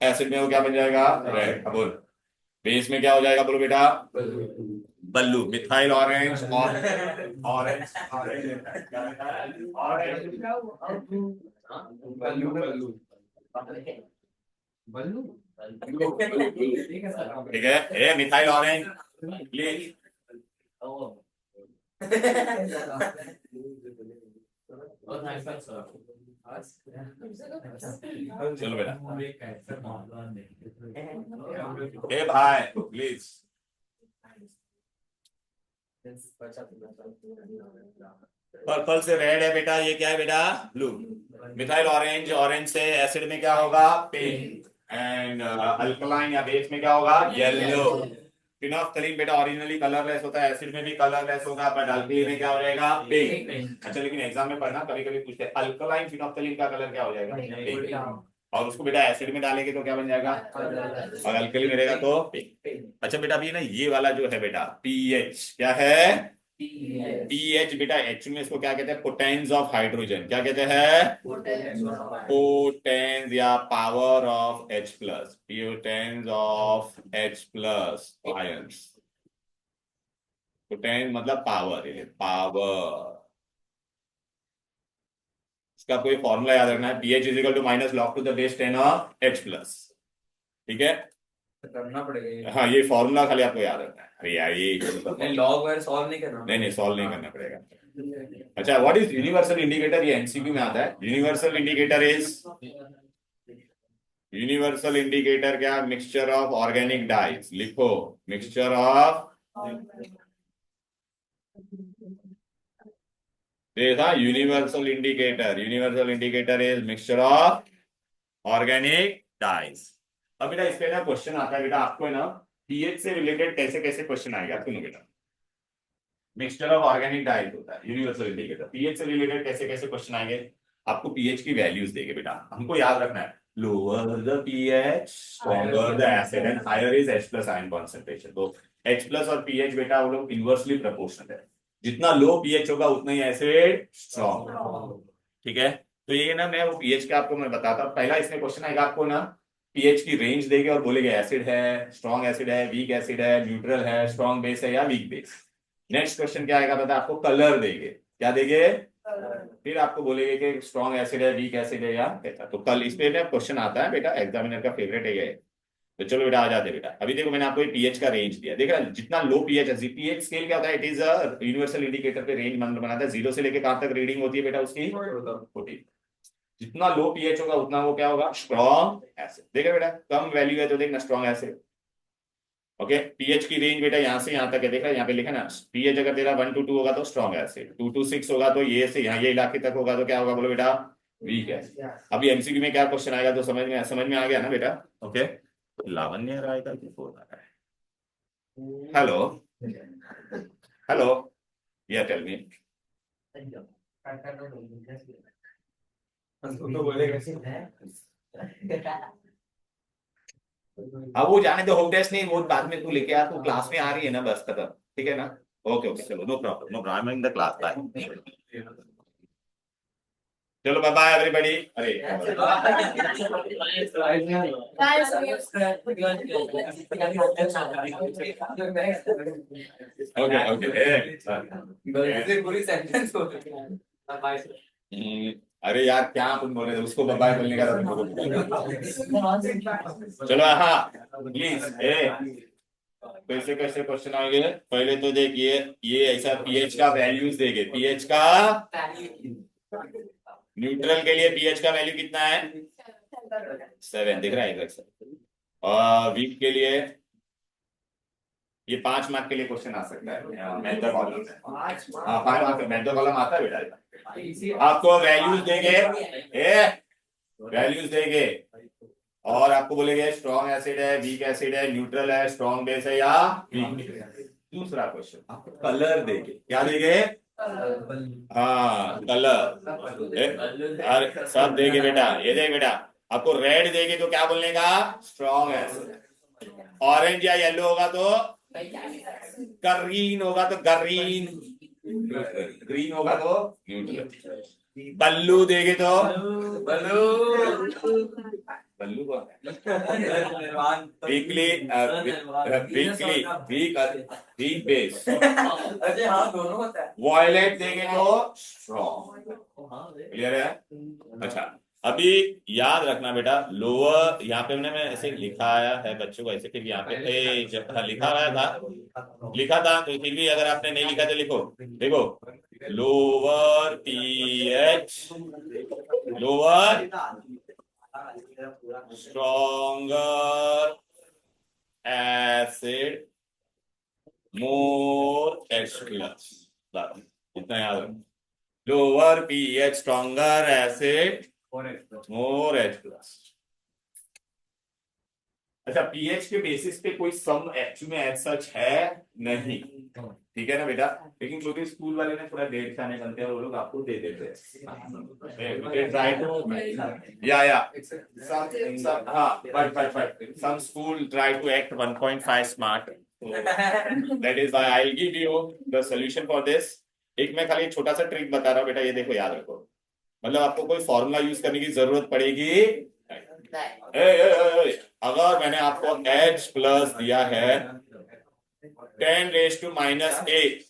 एसिड में वो क्या बन जाएगा? रेड। अब बोल, बेस में क्या हो जाएगा? बोलो बेटा। बल्लू, methyl orange. Orange orange orange. बल्लू बल्लू बल्लू ठीक है, ए मिथाइल ऑरेंज प्लीज। चलो बेटा, ए भाई प्लीज। पर्पल से रेड है बेटा, ये क्या है बेटा? ब्लू। मिथाइल ऑरेंज, ऑरेंज से एसिड में क्या होगा? पिंक। एंड अल्कलाइन या बेस में क्या होगा? येलो। फिनोल्फथालीन बेटा ओरिजिनली कलरलेस होता है, एसिड में भी कलरलेस होगा, बट अल्कली में क्या हो जाएगा? पिंक। अच्छा, लेकिन एग्जाम में पढ़ना, कभी कभी पूछते हैं अल्कलाइन फिनोल्फथालीन का कलर क्या हो जाएगा? पिंक। और उसको बेटा एसिड में डालेंगे तो क्या बन जाएगा? और अल्कली में रहेगा तो पिंक। अच्छा बेटा, अभी ना ये वाला जो है बेटा पीएच क्या है? पीएच बेटा, एच में इसको क्या कहते हैं? Potens of hydrogen. क्या कहते हैं? पोटेंस या power of H plus. Potens of H plus ions. Potens मतलब पावर, पावर। इसका कोई फॉर्मूला याद रखना है, pH is equal to minus log to the base 10 of H plus. ठीक है, करना पड़ेगा। हाँ ये फॉर्मूला खाली आपको याद रखना है। अरे यार ये लॉग वायर सॉल्व नहीं करना। नहीं नहीं, सॉल्व नहीं करना पड़ेगा। अच्छा, व्हाट इज यूनिवर्सल इंडिकेटर? ये एमसीक्यू में आता है। Universal indicator is, universal indicator क्या? Mixture of organic dyes. लिखो, मिक्सचर ऑफ, देखा universal indicator. Universal indicator is mixture of organic dyes. अब बेटा इस पे ना क्वेश्चन आता है बेटा, आपको है ना पीएच से रिलेटेड कैसे कैसे क्वेश्चन आएगा सुनो बेटा। मिक्सचर ऑफ ऑर्गेनिक डाइज होता है यूनिवर्सल इंडिकेटर, पीएच से रिलेटेड कैसे कैसे क्वेश्चन आएंगे? आपको पीएच की वैल्यूज देंगे बेटा, हमको याद रखना है। Lower the pH stronger the acid and higher is H plus ion concentration. तो H प्लस और पीएच बेटा वो लोग इनवर्सली प्रोपोर्शनल है। जितना लो पीएच होगा उतना ही एसिड स्ट्रॉन्ग। ठीक है, तो ये ना मैं वो पीएच का आपको मैं बताता हूँ। पहला इसमें क्वेश्चन आएगा आपको ना, पीएच की रेंज देंगे और बोलेंगे एसिड है, स्ट्रॉन्ग एसिड है, वीक एसिड है, न्यूट्रल है, स्ट्रॉन्ग बेस है या वीक बेस। नेक्स्ट क्वेश्चन क्या आएगा बता, आपको कलर देंगे। क्या देंगे? फिर आपको बोलेंगे कि स्ट्रॉन्ग एसिड है, वीक एसिड है या कैसा। तो कल इस पे ना क्वेश्चन आता है बेटा, एग्जामिनर का फेवरेट है ये। तो चलो बेटा आ जाते बेटा। अभी देखो मैंने आपको पीएच का रेंज दिया, देख रहा जितना लो पीएच है, पीएच स्केल क्या होता है? It is a universal indicator पे रेंज बनाता है, जीरो से लेके कहां तक रीडिंग होती है बेटा उसकी? 14। जितना लो पीएच होगा उतना वो क्या होगा? Strong acid. देखा बेटा, कम वैल्यू है तो देखना स्ट्रॉन्ग एसिड। ओके, पीएच की रेंज बेटा यहाँ से यहाँ तक है, देख रहा है यहाँ पे लिखा ना, पीएच अगर तेरा 1 to 2 होगा तो स्ट्रॉन्ग एसिड, 2 to 6 होगा तो ये से यहाँ ये इलाके तक होगा तो क्या होगा बोलो बेटा? Weak acid. अभी एमसीक्यू में क्या क्वेश्चन आएगा तो समझ में आ गया ना बेटा? ओके, लावण्य राय का क्यों फोन आ रहा है? हेलो हेलो, या टेल मी। तो बोलेगा अब वो जाने दो, होम टेस्ट नहीं, वो बाद में तू लेके आ, तू क्लास में आ रही है ना, बस खत्म। ठीक है ना? ओके ओके, चलो no problem, no problem, I am in the class, bye. चलो बाय बाय एवरीबॉडी। अरे ओके ओके, पूरी सेंटेंस हो अरे यार क्या तुम बोल रहे थे, उसको बाय बाय बोलने का था तुमको चलो हाँ प्लीज। कैसे कैसे क्वेश्चन आएंगे? पहले तो देख ये ऐसा पीएच का वैल्यूज देंगे, पीएच का न्यूट्रल के लिए पीएच का वैल्यू कितना है? 7 दिख रहा है इधर से। और वीक के लिए ये 5 मार्क के लिए क्वेश्चन आ सकता है मेथड कॉलम में। हाँ 5 मार्क मेथड कॉलम आता है बेटा। आपको वैल्यूज देंगे, वैल्यूज देंगे और आपको बोलेंगे स्ट्रॉन्ग एसिड है, वीक एसिड है, न्यूट्रल है, स्ट्रॉन्ग बेस है या वीक। दूसरा क्वेश्चन आपको कलर देंगे। क्या देंगे? हाँ कलर, अरे सब देंगे बेटा। ये देख बेटा, आपको रेड देंगे तो क्या बोलने का? Strong acid. ऑरेंज या येलो होगा तो ग्रीन होगा तो ग्रीन। ग्रीन होगा तो न्यूट्रल, बल्लू देंगे तो बल्लू बल्लू कौन है? निर्वाण वीकली वीक वीक बेस। अरे हाँ दोनों होता है। वॉयलेट देंगे तो स्ट्रॉन्ग। क्लियर है? अच्छा, अभी याद रखना बेटा, लोअर यहाँ पे मैं ऐसे लिखाया है बच्चों को ऐसे, फिर यहाँ पे जब लिखा हुआ था तो फिर भी अगर आपने नहीं लिखा तो लिखो। देखो, lower pH, lower stronger acid, more H plus. इतना याद रखो, lower pH stronger acid, more H plus. अच्छा, पीएच के बेसिस पे कोई सम एक्चुअल में एज सच है नहीं, ठीक है ना बेटा, लेकिन क्योंकि स्कूल वाले ने थोड़ा डेढ़ खाने बनते हैं, वो लोग आपको दे देते हैं। ट्राई टू या some हाँ but some school try to act 1.5 smart, so that is why I'll give you the solution for this। एक मैं खाली छोटा सा ट्रिक बता रहा हूँ बेटा, ये देखो याद रखो, मतलब आपको कोई फॉर्मूला यूज करने की जरूरत पड़ेगी। अगर मैंने आपको H प्लस दिया है 10⁻⁻8,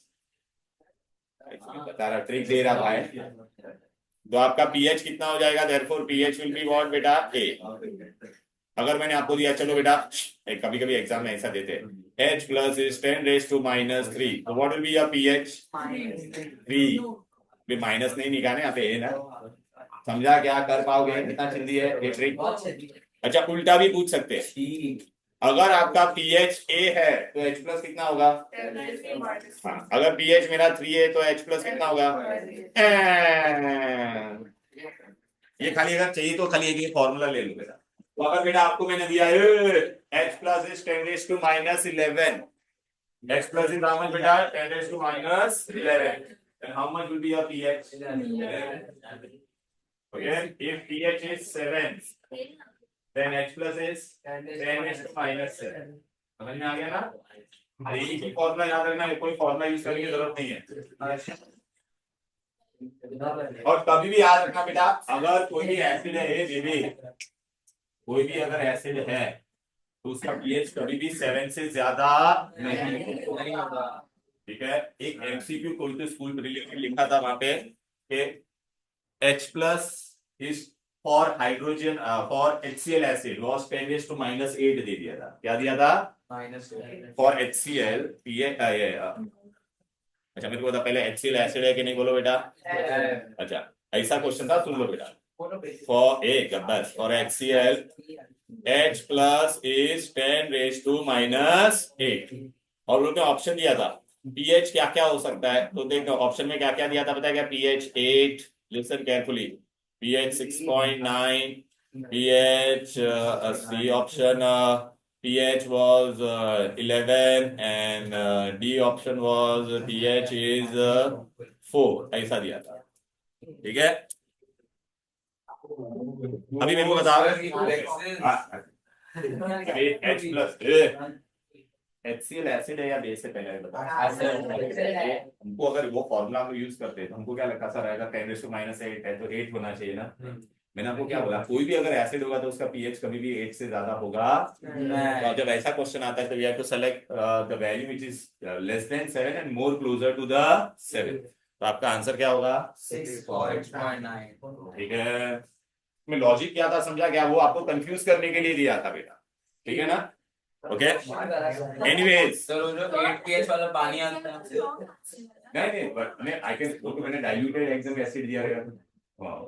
बता रहा ट्रिक दे रहा भाई, तो आपका पीएच कितना हो जाएगा? Therefore pH will be what बेटा? 8। अगर मैंने आपको दिया, चलो बेटा कभी कभी एग्जाम में ऐसा देते हैं, H प्लस इज 10⁻⁻3, तो what will be your pH? 3। Minus नहीं निकालने यहाँ पे है ना, समझा? क्या कर पाओगे? कितना चिंदी है ये ट्रिक। अच्छा, उल्टा भी पूछ सकते हैं, अगर आपका पीएच ए है तो H प्लस कितना होगा? हाँ, अगर पीएच मेरा 3 है तो H प्लस कितना होगा? ये खाली अगर चाहिए तो खाली एक फॉर्मूला ले लो बेटा। तो अगर बेटा आपको मैंने दिया है H plus is 10⁻11, H plus is how much beta? 10⁻11. And how much will be your pH? 11. Okay, if pH is 7, then H plus is 10⁻7. समझ में आ गया ना? एक ही फॉर्मूला याद रखना है, कोई फॉर्मूला यूज करने की जरूरत नहीं है। और कभी भी याद रखना बेटा, अगर कोई भी एसिड है बेबी, कोई भी अगर एसिड है तो उसका पीएच कभी भी 7 से ज्यादा नहीं होगा, ठीक है? एक एमसीक्यू कोई तो स्कूल रिलेटेड लिखा था वहां पे कि H plus is for hydrogen for HCl acid was 10⁻⁻8 दे दिया था। क्या दिया था? फॉर HCl pH अच्छा मेरे को बता पहले HCl एसिड है कि नहीं, बोलो बेटा। अच्छा, ऐसा क्वेश्चन था, सुन लो बेटा। For a Gabbar, for HCl H plus is 10⁻⁻8 और उन्होंने ऑप्शन दिया था पीएच क्या क्या हो सकता है, तो देखो ऑप्शन में क्या क्या दिया था, बताया क्या? PH 8, listen carefully, pH 6.9, pH C option pH was 11 and D option was pH is 4, ऐसा दिया था, ठीक है? अभी मेरे को बताओ H प्लस HCl एसिड है या बेस है, पहले बताओ। हमको अगर वो फॉर्मूला हम यूज करते हैं तो हमको क्या लगता सा रहेगा? 10⁻⁸ है तो 8 होना चाहिए ना। मैंने आपको क्या बोला, कोई भी अगर एसिड होगा तो उसका पीएच कभी भी 8 से ज्यादा होगा। तो जब ऐसा क्वेश्चन आता है तो we have to select the value which is less than 7 and more closer to the 7। तो आपका आंसर क्या होगा? 6.9। ठीक है, में लॉजिक क्या था समझा क्या? वो आपको कंफ्यूज करने के लिए दिया था बेटा, ठीक है ना? ओके, एनीवेज सर जो 8 pH वाला पानी आता है नहीं बट आई कैन वो तो मैंने डाइल्यूटेड एग्जाम एसिड दिया है।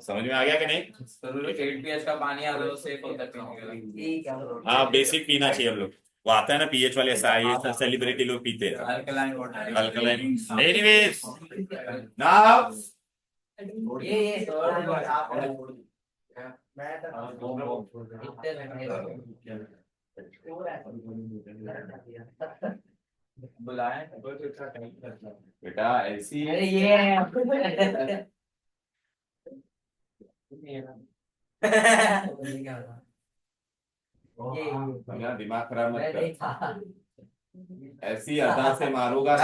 समझ में आ गया कि नहीं? सर जो 8 pH का पानी आता है वो सेफ होता है। हाँ, बेसिक पीना चाहिए हम लोग, वो आता है ना पीएच वाले सेलिब्रिटी लोग पीते हैं alkaline water. Alkaline. Anyways now बुलाए बेटा ऐसी दिमाग खराब मत कर, ऐसी अदा से मारूंगा।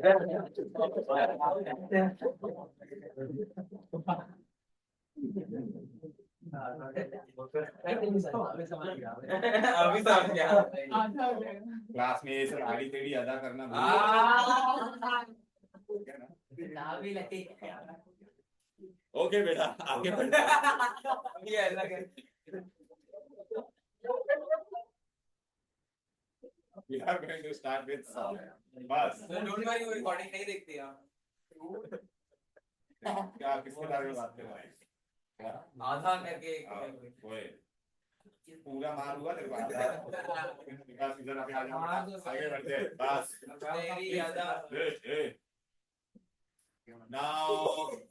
अभी समझ गया। क्लास में ये सब आड़ी टेढ़ी अदा करना ओके बेटा आगे बढ़। ये ऐसा कर। We are going to start with song. बस डोंट वरी वो रिकॉर्डिंग नहीं देखती है। क्या किसके बारे में बात कर रहा है? क्या? आधा करके ओए पूरा मार हुआ तेरे को आधा। विकास इधर अभी आ जाओ आगे बढ़ते हैं बस। तेरी आधा नाउ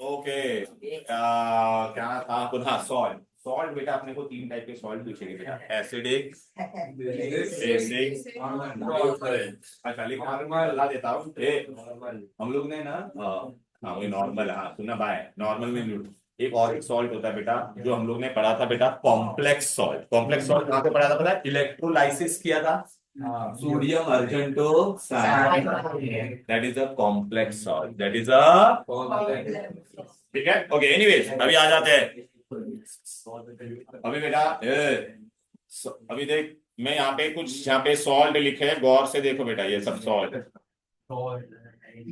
ओके क्या था पुनः सॉल्ट सॉल्ट बेटा अपने को तीन टाइप के सॉल्ट पूछेंगे बेटा एसिडिक बेसिक अच्छा लेकिन मैं बता देता हूँ हम लोग ने ना हाँ वही नॉर्मल हाँ सुना बाय नॉर्मल में एक और एक सॉल्ट होता है बेटा जो हम लोग ने पढ़ा था बेटा कॉम्प्लेक्स सॉल्ट कहाँ पे पढ़ा था पता है इलेक्ट्रोलाइसिस किया था sodium argento that is a complex salt that is a ठीक है ओके एनीवेज अभी आ जाते हैं अभी बेटा अभी देख मैं यहाँ पे कुछ यहाँ पे सॉल्ट लिखे हैं गौर से देखो बेटा ये सब सॉल्ट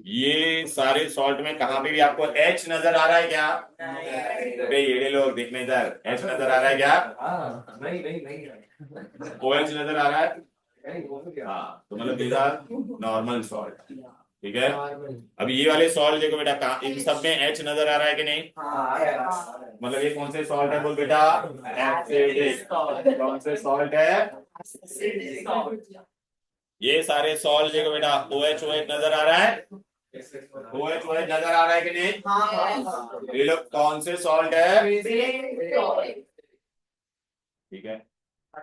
ये सारे सॉल्ट में कहाँ पे भी आपको H नजर आ रहा है क्या अबे ये लोग देखने इधर H नजर आ रहा है क्या नहीं OH नजर आ रहा है हाँ तो मतलब these are नॉर्मल सॉल्ट ठीक है अभी ये वाले सॉल्ट देखो बेटा इन सब में H नजर आ रहा है कि नहीं मतलब ये कौन से सॉल्ट है बोल बेटा एसिडिक कौन से सॉल्ट है ये सारे सॉल्ट देखो बेटा OH नजर आ रहा है OH नजर आ रहा है कि नहीं ये लोग कौन से सॉल्ट है ठीक है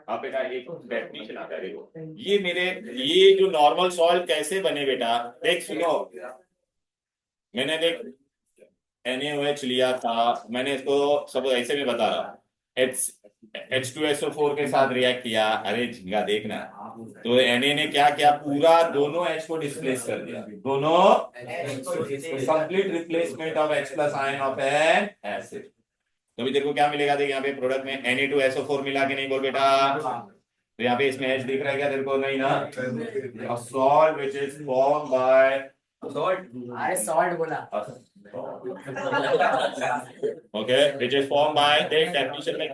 अब बेटा एक डेफिनेशन आता है देखो ये मेरे ये जो नॉर्मल सॉल्ट कैसे बने बेटा देख सुनो मैंने देख NaOH लिया था मैंने इसको सब ऐसे में बता रहा H2SO4 के साथ रिएक्ट किया अरे झिंगा देखना तो Na ने क्या किया पूरा दोनों H को डिस्प्लेस कर दिया दोनों complete replacement of H plus ion of N acid तो अभी तेरे को क्या मिलेगा देख यहाँ पे प्रोडक्ट में Na2SO4 मिला के नहीं बोल बेटा तो यहाँ पे इसमें H दिख रहा है क्या तेरे को नहीं ना salt which is form by salt बोला okay which is formed by the definition में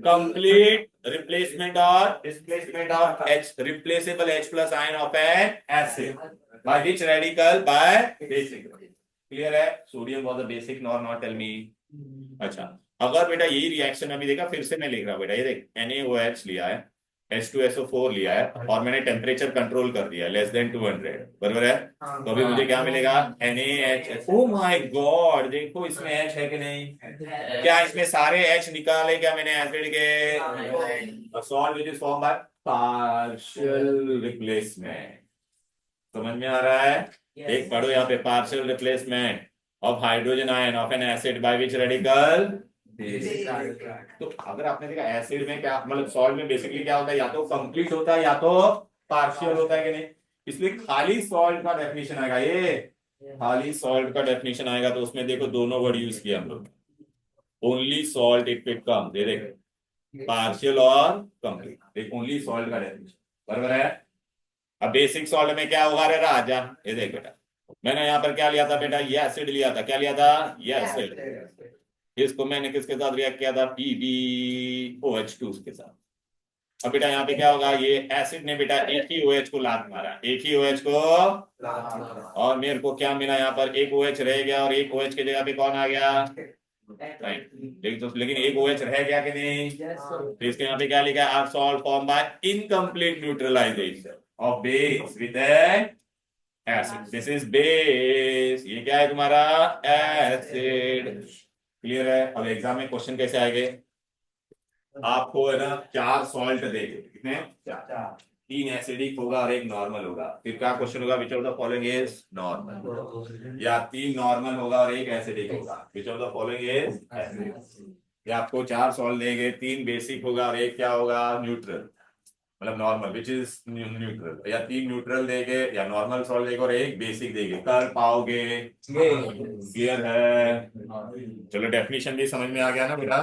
complete replacement or displacement of H replaceable H plus ion of an acid by which radical by basic clear है sodium was a basic not tell me अच्छा अगर बेटा यही reaction अभी देखा फिर से मैं लिख रहा हूँ बेटा ये देख NaOH लिया है H2SO4 लिया है और मैंने टेम्परेचर कंट्रोल कर दिया लेस देन 200 बराबर है तो अभी मुझे क्या मिलेगा NaH ओ माय गॉड देखो इसमें H है कि नहीं क्या इसमें सारे H निकाले क्या मैंने एसिड के salt which is form by partial replacement समझ में आ रहा है एक पढ़ो यहाँ पे partial replacement of hydrogen ion of N acid by which radical तो अगर आपने देखा एसिड में क्या मतलब सॉल्ट में बेसिकली क्या होता है या तो कंप्लीट होता है या तो पार्शियल होता है कि नहीं इसलिए खाली सॉल्ट का डेफिनेशन आएगा ये खाली सॉल्ट का डेफिनेशन आएगा तो उसमें देखो दोनों वर्ड यूज किया हम लोग only salt it will come they देख पार्शियल और कंप्लीट देख ओनली सॉल्ट का डेफिनेशन बराबर है अब बेसिक सॉल्ट में क्या होगा रे राजा ये देख बेटा मैंने यहाँ पर क्या लिया था बेटा ये एसिड लिया था क्या लिया था ये एसिड इसको मैंने किसके साथ रिएक्ट किया था PbOH2 के साथ अब बेटा यहाँ पे क्या होगा ये एसिड ने बेटा एक ही OH को लात मारा एक ही OH को और मेरे को क्या मिला यहाँ पर एक OH रह गया और एक OH की जगह पे कौन आ गया लेकिन एक OH रह गया कि नहीं तो इसके यहाँ पे क्या लिखा है salt form by incomplete neutralization of base with acid this is base ये क्या है तुम्हारा एसिड क्लियर है अब एग्जाम में क्वेश्चन कैसे आएंगे आपको है ना 4 सॉल्ट देंगे कितने 4 3 एसिडिक होगा और एक नॉर्मल होगा फिर क्या क्वेश्चन होगा which of the following is normal या 3 नॉर्मल होगा और एक एसिडिक होगा which of the following is acidic या आपको 4 सॉल्ट देंगे 3 बेसिक होगा और एक क्या होगा न्यूट्रल मतलब नॉर्मल विच इज न्यूट्रल, या 3 न्यूट्रल देंगे या नॉर्मल सॉल्ट देंगे और एक बेसिक देंगे, कर पाओगे? क्लियर है? चलो डेफिनेशन भी समझ में आ गया ना बेटा?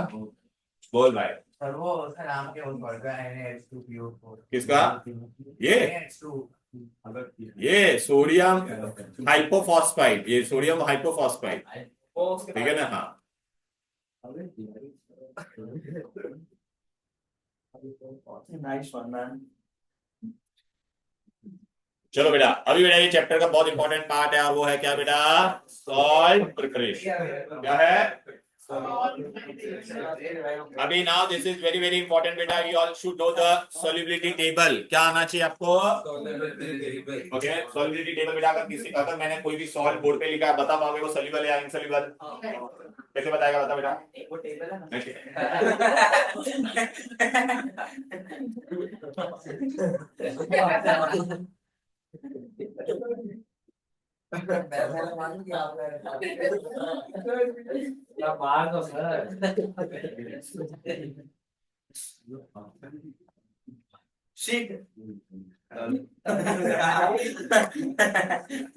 बोल भाई। सर वो सर नाम के वो पड़ गया है H2PO4 किसका? ये सोडियम हाइपोफॉस्फाइड, ये सोडियम हाइपोफॉस्फाइड, ठीक है ना? हाँ नाइस वन मैन। चलो बेटा, अभी बेटा ये चैप्टर का बहुत इंपॉर्टेंट पार्ट है और वो है क्या बेटा? Salt preparation. क्या है अभी? Now this is very very important बेटा, you all should know the solubility table. क्या आना चाहिए आपको? ओके, सॉल्युबिलिटी टेबल बेटा। अगर मैंने कोई भी सॉल्ट बोर्ड पे लिखा है, बता पाओगे वो सॉल्युबल है या इनसॉल्युबल? कैसे बताएगा? बता बेटा। वो टेबल है ना मार दो सर शीट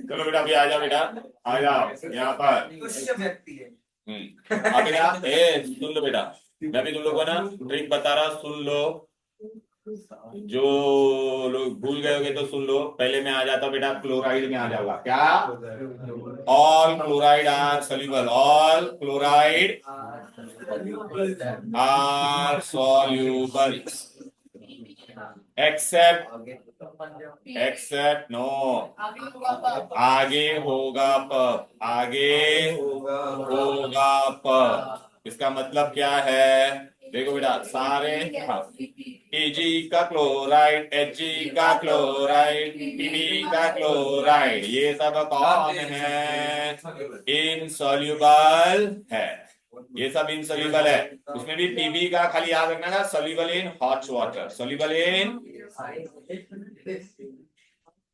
चलो बेटा, अभी आ जाओ बेटा, आ जाओ यहाँ पर। व्यक्ति है अब बेटा सुन लो बेटा, मैं भी तुम लोगों को ना ट्रिक बता रहा, सुन लो। जो लोग भूल गए होंगे तो सुन लो। पहले मैं आ जाता हूँ बेटा, क्लोराइड में आ जाऊंगा। क्या? All chloride are soluble, all chloride are soluble except no, आगे होगा प, आगे होगा प। इसका मतलब क्या है? देखो बेटा, सारे Ag का क्लोराइड, Hg का क्लोराइड, Pb का क्लोराइड, ये सब कौन है? इनसॉल्युबल है। ये सब इनसॉल्युबल है। उसमें भी Pb का खाली याद रखना था, soluble in hot water, soluble in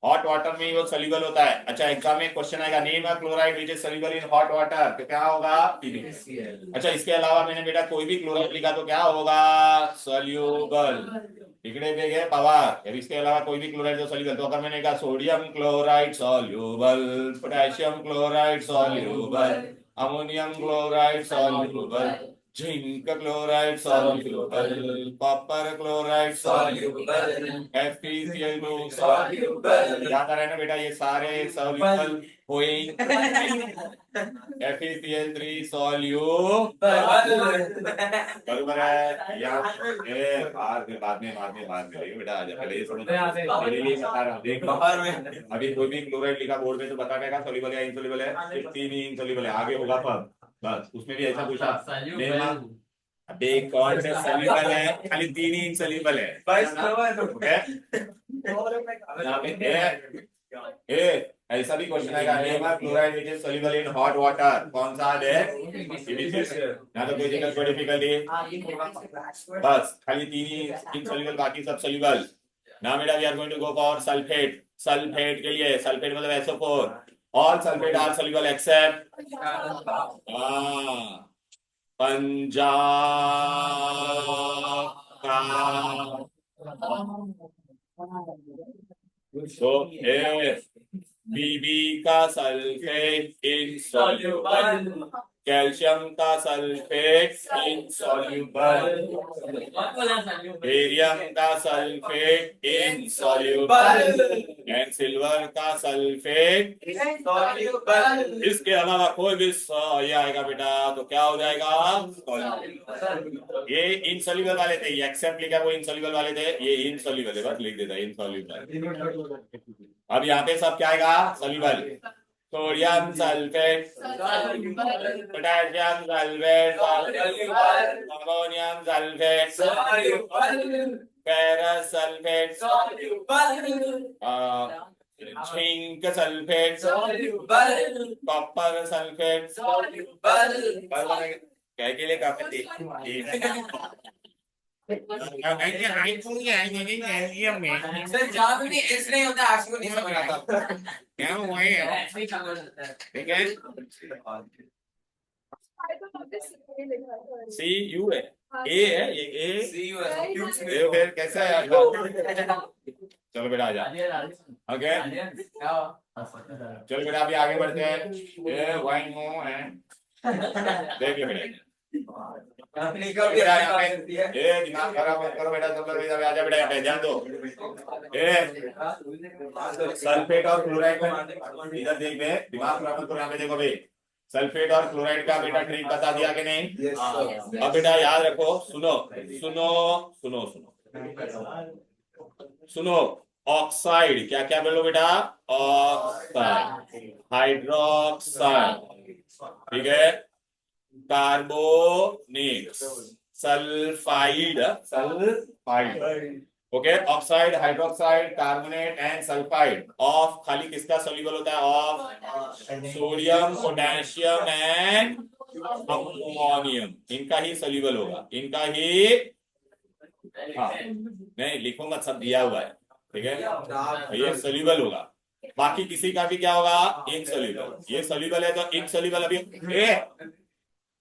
hot water में ही वो सॉल्युबल होता है। अच्छा, एग्जाम में क्वेश्चन आएगा, name a chloride which is soluble in hot water, तो क्या होगा? Pb। अच्छा, इसके अलावा मैंने बेटा कोई भी क्लोराइड लिखा तो क्या होगा? सॉल्युबल। इकड़े पे गए पावर। अब इसके अलावा कोई भी क्लोराइड तो सॉल्युबल। तो अगर मैंने कहा sodium chloride soluble, potassium chloride soluble, ammonium chloride soluble, zinc chloride soluble, copper chloride soluble, FeCl2 soluble. याद आ रहा है ना बेटा? ये सारे सॉल्युबल हुए। FeCl3 सॉल्युबल, बराबर है? या बाद में आइए बेटा, आ जा पहले ये समझ। मेरे लिए बता रहा हूँ, देख लो। अभी कोई भी क्लोराइड लिखा बोर्ड में तो बता देगा सॉल्युबल है इनसॉल्युबल है? 3 ही इनसॉल्युबल है, आगे होगा पर बस। उसमें भी ऐसा पूछा, अबे कौन सा सॉल्युबल है? खाली 3 ही इनसॉल्युबल है। ओके, ऐसा भी क्वेश्चन आएगा, name a chloride which is soluble in hot water, कौन सा है? ना तो कोई दिक्कत, कोई डिफिकल्टी, बस खाली 3 ही इनसॉल्युबल, बाकी सब सॉल्युबल। नाउ बेटा we are going to go for sulphate. Sulphate के लिए, सल्फेट मतलब SO4, all sulphate are soluble except Punjab का। तो Pb का सल्फेट इनसॉल्युबल, कैल्शियम का सल्फेट इनसॉल्युबल, बेरियम का सल्फेट इनसॉल्युबल एंड सिल्वर का सल्फेट इनसॉल्युबल। इसके अलावा कोई भी ये आएगा बेटा तो क्या हो जाएगा? ये इनसॉल्युबल वाले थे, ये एक्सेप्ट लिखा वो इनसॉल्युबल वाले थे, ये इनसॉल्युबल है, बस लिख देता इनसॉल्युबल। अब यहाँ पे सब क्या आएगा? Soluble. Sodium sulphate, potassium sulphate, ammonium sulphate, ferrous sulphate, zinc sulphate, copper sulphate, क्या के लिए काफी सर जहाँ पे भी एस नहीं होता आशु को नहीं समझ आता क्या हुआ है? ठीक है, CU है, ए है ये ए। ये फिर कैसा है चलो बेटा आ जा ओके चलो बेटा अभी आगे बढ़ते हैं ये वाइन मो है देखिए बेटा बेटा यहाँ पे ये दिमाग खराब मत करो बेटा सब लोग इधर आ जा बेटा यहाँ पे ध्यान दो ये सल्फेट और क्लोराइड में इधर देख बे दिमाग खराब मत करो यहाँ पे देखो बे सल्फेट और क्लोराइड का बेटा ट्रिक बता दिया कि नहीं अब बेटा याद रखो सुनो सुनो सुनो सुनो सुनो ऑक्साइड क्या क्या बोलो बेटा ऑक्साइड हाइड्रोक्साइड ठीक है carbonate sulphide sulphide okay oxide hydroxide carbonate and sulphide of खाली किसका सोल्यूबल होता है of sodium potassium and ammonium इनका ही सोल्यूबल होगा इनका ही हाँ नहीं लिखो मत सब दिया हुआ है ठीक है ये सोल्यूबल होगा बाकी किसी का भी क्या होगा इनसोल्यूबल ये सोल्यूबल है तो इनसोल्यूबल अभी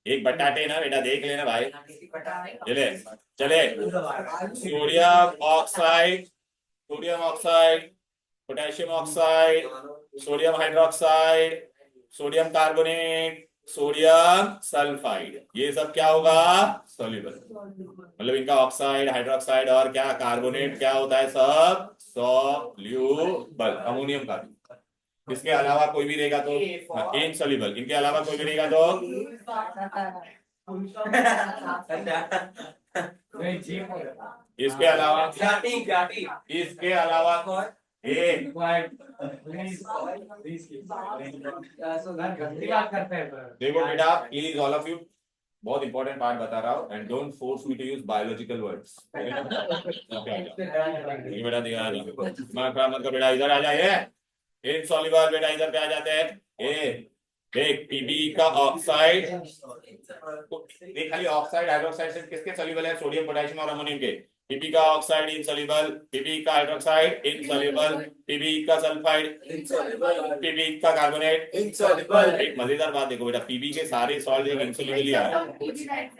एक बटाटे ना बेटा देख लेना भाई चले चले sodium oxide potassium oxide sodium hydroxide sodium carbonate sodium sulphide ये सब क्या होगा सोल्यूबल मतलब इनका ऑक्साइड हाइड्रोक्साइड और क्या कार्बोनेट क्या होता है सब सोल्यूबल अमोनियम का भी इसके अलावा कोई भी रहेगा तो इनसोल्यूबल इनके अलावा कोई भी रहेगा तो इसके अलावा इसके अलावा देखो बेटा प्लीज ऑल ऑफ यू बहुत इंपॉर्टेंट पार्ट बता रहा हूँ and don't force me to use biological words बेटा दिमाग खराब मत करो बेटा इधर आ जाइए इनसॉल्युबल बेटा इधर पे आ जाते हैं ए देख पीबी का ऑक्साइड देख खाली ऑक्साइड हाइड्रोक्साइड से किसके सॉल्युबल है सोडियम पोटेशियम और अमोनियम के पीबी का ऑक्साइड इनसॉल्युबल पीबी का हाइड्रोक्साइड इनसॉल्युबल पीबी का सल्फाइड इनसॉल्युबल पीबी का कार्बोनेट इनसॉल्युबल एक मजेदार बात देखो बेटा पीबी के सारे सॉल्ट एक इनसॉल्युबल ही आ रहा है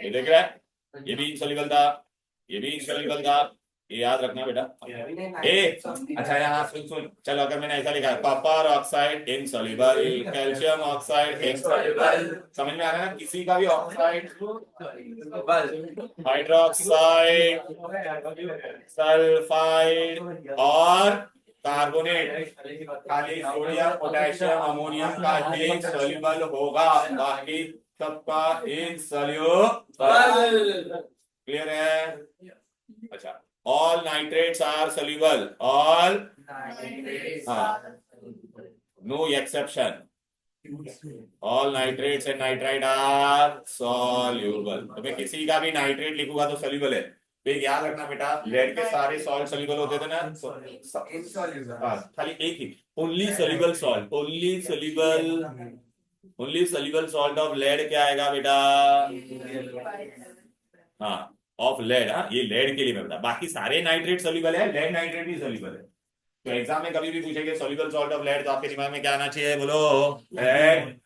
ये देख रहा है ये भी इनसॉल्युबल था ये भी इनसॉल्युबल था ये याद रखना बेटा ए अच्छा यहाँ सुन सुन चलो अगर मैंने ऐसा लिखा है copper oxide insoluble calcium oxide insoluble समझ में आ रहा है ना किसी का भी ऑक्साइड हाइड्रोक्साइड सल्फाइड और कार्बोनेट खाली सोडियम पोटेशियम अमोनियम का एक सॉल्युबल होगा बाकी सबका इनसॉल्युबल क्लियर है अच्छा all nitrates are soluble all no exception all nitrates and nitrite are soluble तो मैं किसी का भी नाइट्रेट लिखूंगा तो soluble है तो याद रखना बेटा लेड के सारे सॉल्ट soluble होते थे ना खाली एक ही only soluble salt only soluble salt of lead क्या आएगा बेटा हाँ ऑफ लेड ये लेड के लिए मैं बता बाकी सारे नाइट्रेट सोल्यूबल है लेड नाइट्रेट भी सोल्यूबल है तो एग्जाम में कभी भी पूछेंगे सोल्यूबल सॉल्ट ऑफ लेड तो आपके दिमाग में क्या आना चाहिए बोलो लेड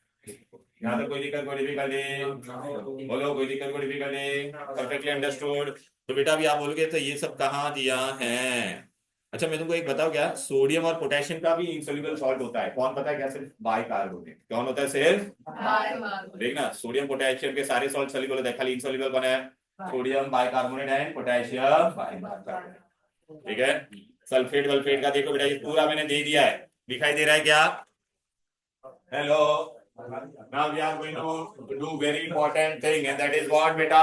यहाँ तो कोई दिक्कत कोई डिफिकल्टी बोलो कोई दिक्कत कोई डिफिकल्टी परफेक्टली अंडरस्टूड तो बेटा अभी आप बोलोगे तो ये सब कहाँ दिया है अच्छा मैं तुमको एक बताऊं क्या सोडियम और पोटेशियम का भी इनसोल्यूबल सॉल्ट होता है कौन पता है क्या सिर्फ बाइकार्बोनेट कौन होता है सिर्फ देखना सोडियम पोटेशियम के सारे सॉल्ट सोल्यूबल होता है खाली इनसोल्यूबल कौन है sodium bicarbonate and potassium bicarbonate ठीक है सल्फेट वल्फेट का देखो बेटा ये पूरा मैंने दे दिया है दिखाई दे रहा है क्या hello now we are going to do very important thing and that is what बेटा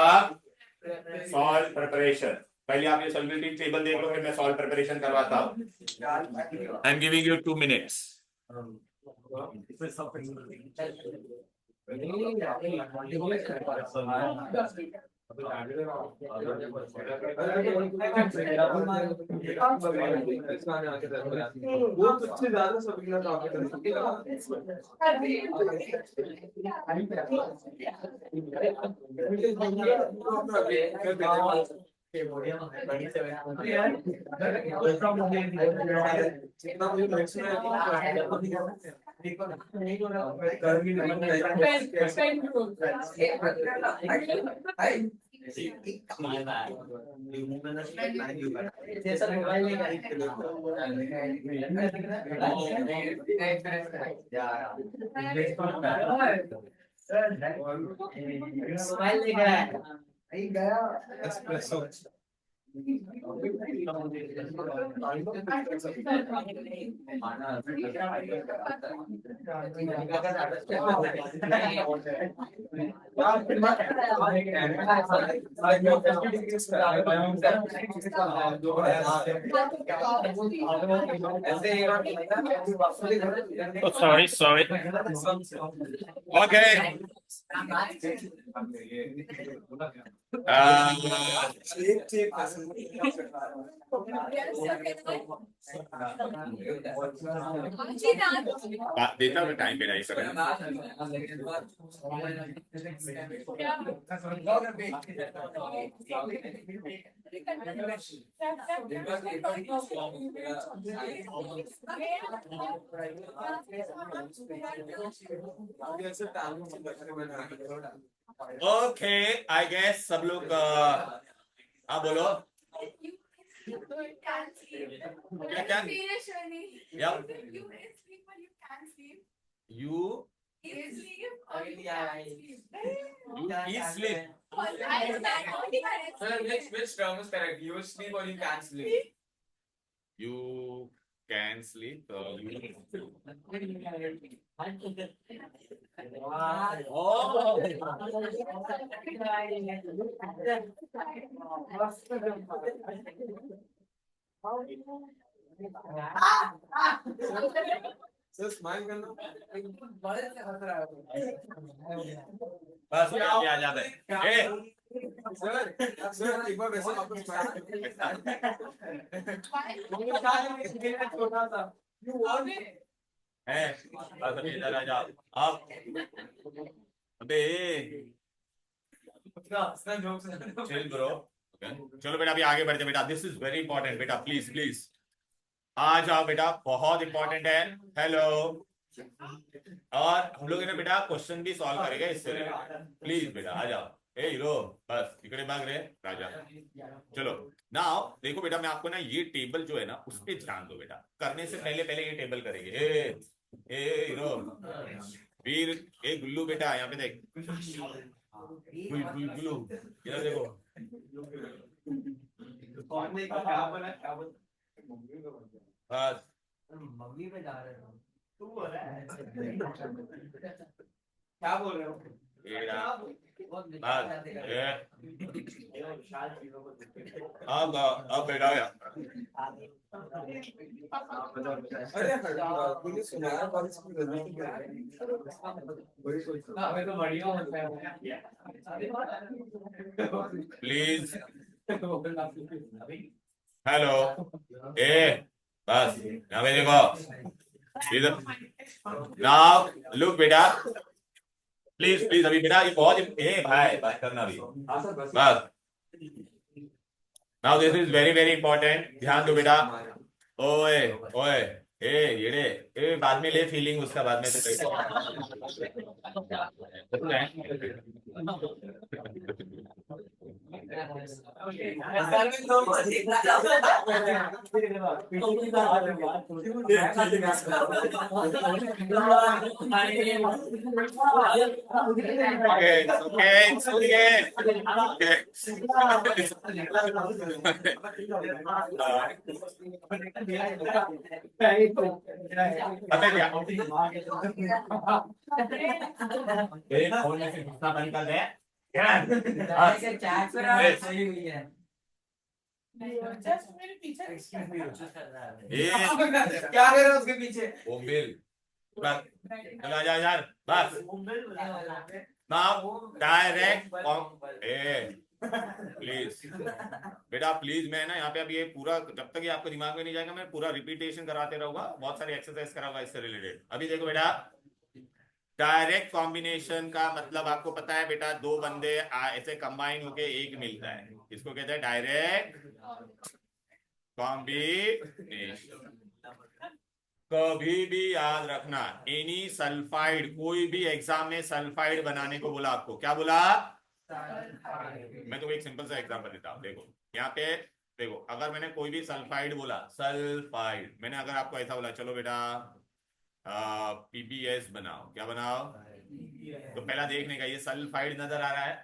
सॉल्ट प्रिपरेशन पहले आप ये सॉल्युबिलिटी टेबल देख लो फिर मैं सॉल्ट प्रिपरेशन करवाता हूं I am giving you 2 minutes mobile लेकर आया espresso Oh, sorry, sorry. Okay. देता हूँ टाइम पे नहीं सर। ओके आई गेस सब लोग हाँ बोलो क्या you sleep. Which term is correct? You sleep or you can't sleep? You can sleep. Sir, smile करना। बस आ जाते हैं। सर एक बार वैसे वापस smile छोटा सा। है बस अभी इधर आ जाओ आप अबे चिल ब्रो चलो बेटा अभी आगे बढ़ते बेटा दिस इज वेरी इंपॉर्टेंट बेटा प्लीज प्लीज आ जाओ बेटा बहुत इंपॉर्टेंट है हेलो और हम लोग ना बेटा क्वेश्चन भी सॉल्व करेंगे इससे प्लीज बेटा आ जाओ ए हीरो बस इकड़े भाग रहे राजा चलो नाउ देखो बेटा मैं आपको ना ये टेबल जो है ना उस पे ध्यान दो बेटा करने से पहले पहले ये टेबल करेंगे ए हीरो वीर ए गुल्लू बेटा यहाँ पे देख गुल्लू इधर देखो बस मम्मी पे जा रहे हो तू बोल रहा है क्या बोल रहे हो? अब बेटा अरे पुलिस सुनाया पुलिस की गलती क्या है? हमें तो बढ़िया होता है प्लीज हेलो ए बस यहाँ पे देखो इधर नाउ लुक बेटा प्लीज प्लीज अभी बेटा ये बहुत ए भाई बात करना अभी बस now this is very very important ध्यान दो बेटा ओए ओए ए येड़े ए बाद में ले फीलिंग उसका बाद में फोन में से गुस्सा बंद कर दे क्या कर रहे हो उसके पीछे? बोम्बिल बस चला जा यार बस नाउ डायरेक्ट प्लीज बेटा प्लीज मैं ना यहाँ पे अभी ये पूरा जब तक ये आपको दिमाग में नहीं जाएगा मैं पूरा रिपीटेशन कराते रहूंगा बहुत सारी एक्सरसाइज कराऊंगा इससे रिलेटेड अभी देखो बेटा डायरेक्ट कॉम्बिनेशन का मतलब आपको पता है बेटा दो बंदे ऐसे कंबाइन होके एक मिलता है इसको कहते हैं डायरेक्ट कॉम्बिनेशन कभी भी याद रखना एनी सल्फाइड कोई भी एग्जाम में सल्फाइड बनाने को बोला आपको क्या बोला मैं तो एक सिंपल सा एग्जांपल देता हूँ। देखो यहाँ पे, देखो अगर मैंने कोई भी सल्फाइड बोला, सल्फाइड, मैंने अगर आपको ऐसा बोला चलो बेटा पीबीएस बनाओ, क्या बनाओ, तो पहला देखने का ये सल्फाइड नजर आ रहा है,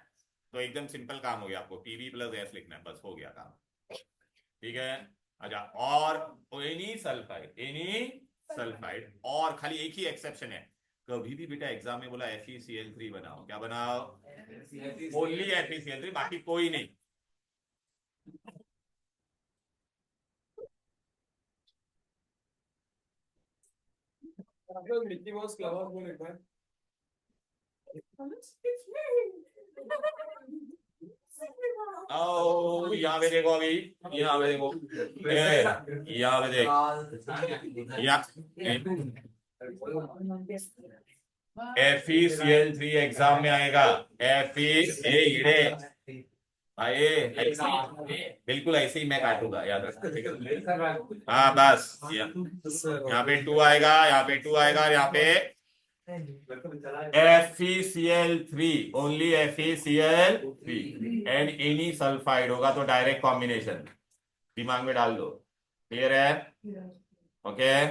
तो एकदम सिंपल काम हो गया, आपको पीबी प्लस एस लिखना है, बस हो गया काम, ठीक है। अच्छा, और एनी सल्फाइड, और खाली एक ही एक्सेप्शन है, कभी भी बेटा एग्जाम में बोला FeCl3 बनाओ, क्या बनाओ, ओनली FeCl3, बाकी कोई नहीं। मिक्की माउस क्लब हाउस बोल एक बार। ओ यहाँ पे देखो, अभी यहाँ पे देखो, यहाँ पे देख, FeCl3 एग्जाम में आएगा, बिल्कुल ऐसे ही मैं काटूंगा, याद रखना। हाँ बस, यहाँ पे 2 आएगा, यहाँ पे 2 आएगा, यहाँ पे FeCl3, only FeCl3 and any sulphide होगा तो डायरेक्ट कॉम्बिनेशन, दिमाग में डाल दो, क्लियर है, ओके।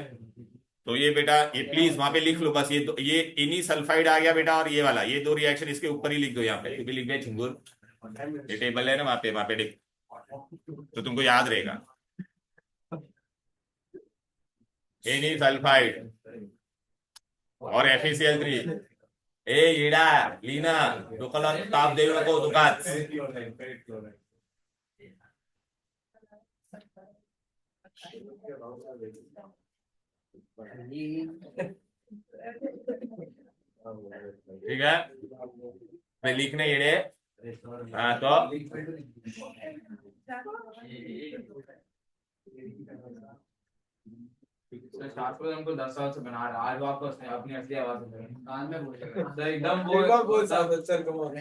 तो ये बेटा, ये प्लीज वहां पे लिख लो बस, ये एनी सल्फाइड आ गया बेटा, और ये वाला, ये दो रिएक्शन इसके ऊपर ही लिख दो, यहाँ पे लिख दे चिंगुर, ये टेबल है ना वहां पे लिख, तो तुमको याद रहेगा, एनी सल्फाइड और FeCl3, ए येडा लीना डोकाला ताप देऊ नको दुखात, ठीक है, मैं लिखने येडे, हाँ तो हमको 10 साल से बना रहा है, आज वापस ने अपनी असली आवाज में एकदम बोल सर कम ऑन।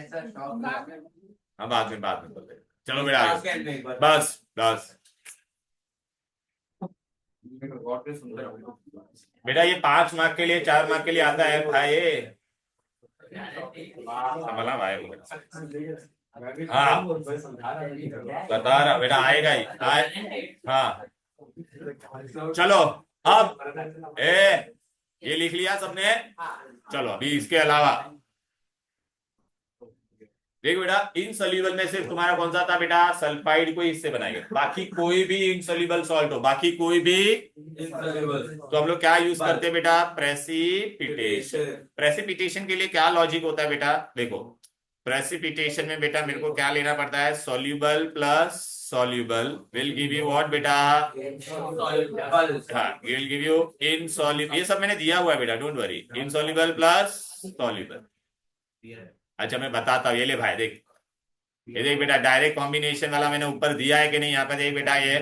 हाँ बाद में बोल, चलो बेटा आगे, बस बस बेटा, ये 5 मार्क के लिए 4 मार्क के लिए आता है भाई, संभला भाई, हाँ बता रहा बेटा, आएगा ही हाँ चलो, अब ये लिख लिया सबने, चलो अभी इसके अलावा देखो बेटा, इनसॉल्युबल में सिर्फ तुम्हारा कौन सा था बेटा, सल्फाइड को इससे बनाएंगे, बाकी कोई भी इनसॉल्युबल सॉल्ट हो, बाकी कोई भी इनसॉल्युबल, तो हम लोग क्या यूज करते हैं बेटा, प्रेसिपिटेशन। प्रेसिपिटेशन के लिए क्या लॉजिक होता है बेटा, देखो प्रेसिपिटेशन में बेटा मेरे को क्या लेना पड़ता है, soluble plus soluble will give you what बेटा, हाँ विल गिव यू इनसॉल्युबल, ये सब मैंने दिया हुआ है बेटा, don't worry, insoluble plus soluble. अच्छा मैं बताता हूँ, ये ले भाई देख, ये देख बेटा, डायरेक्ट कॉम्बिनेशन वाला मैंने ऊपर दिया है कि नहीं, यहाँ पे देख बेटा, ये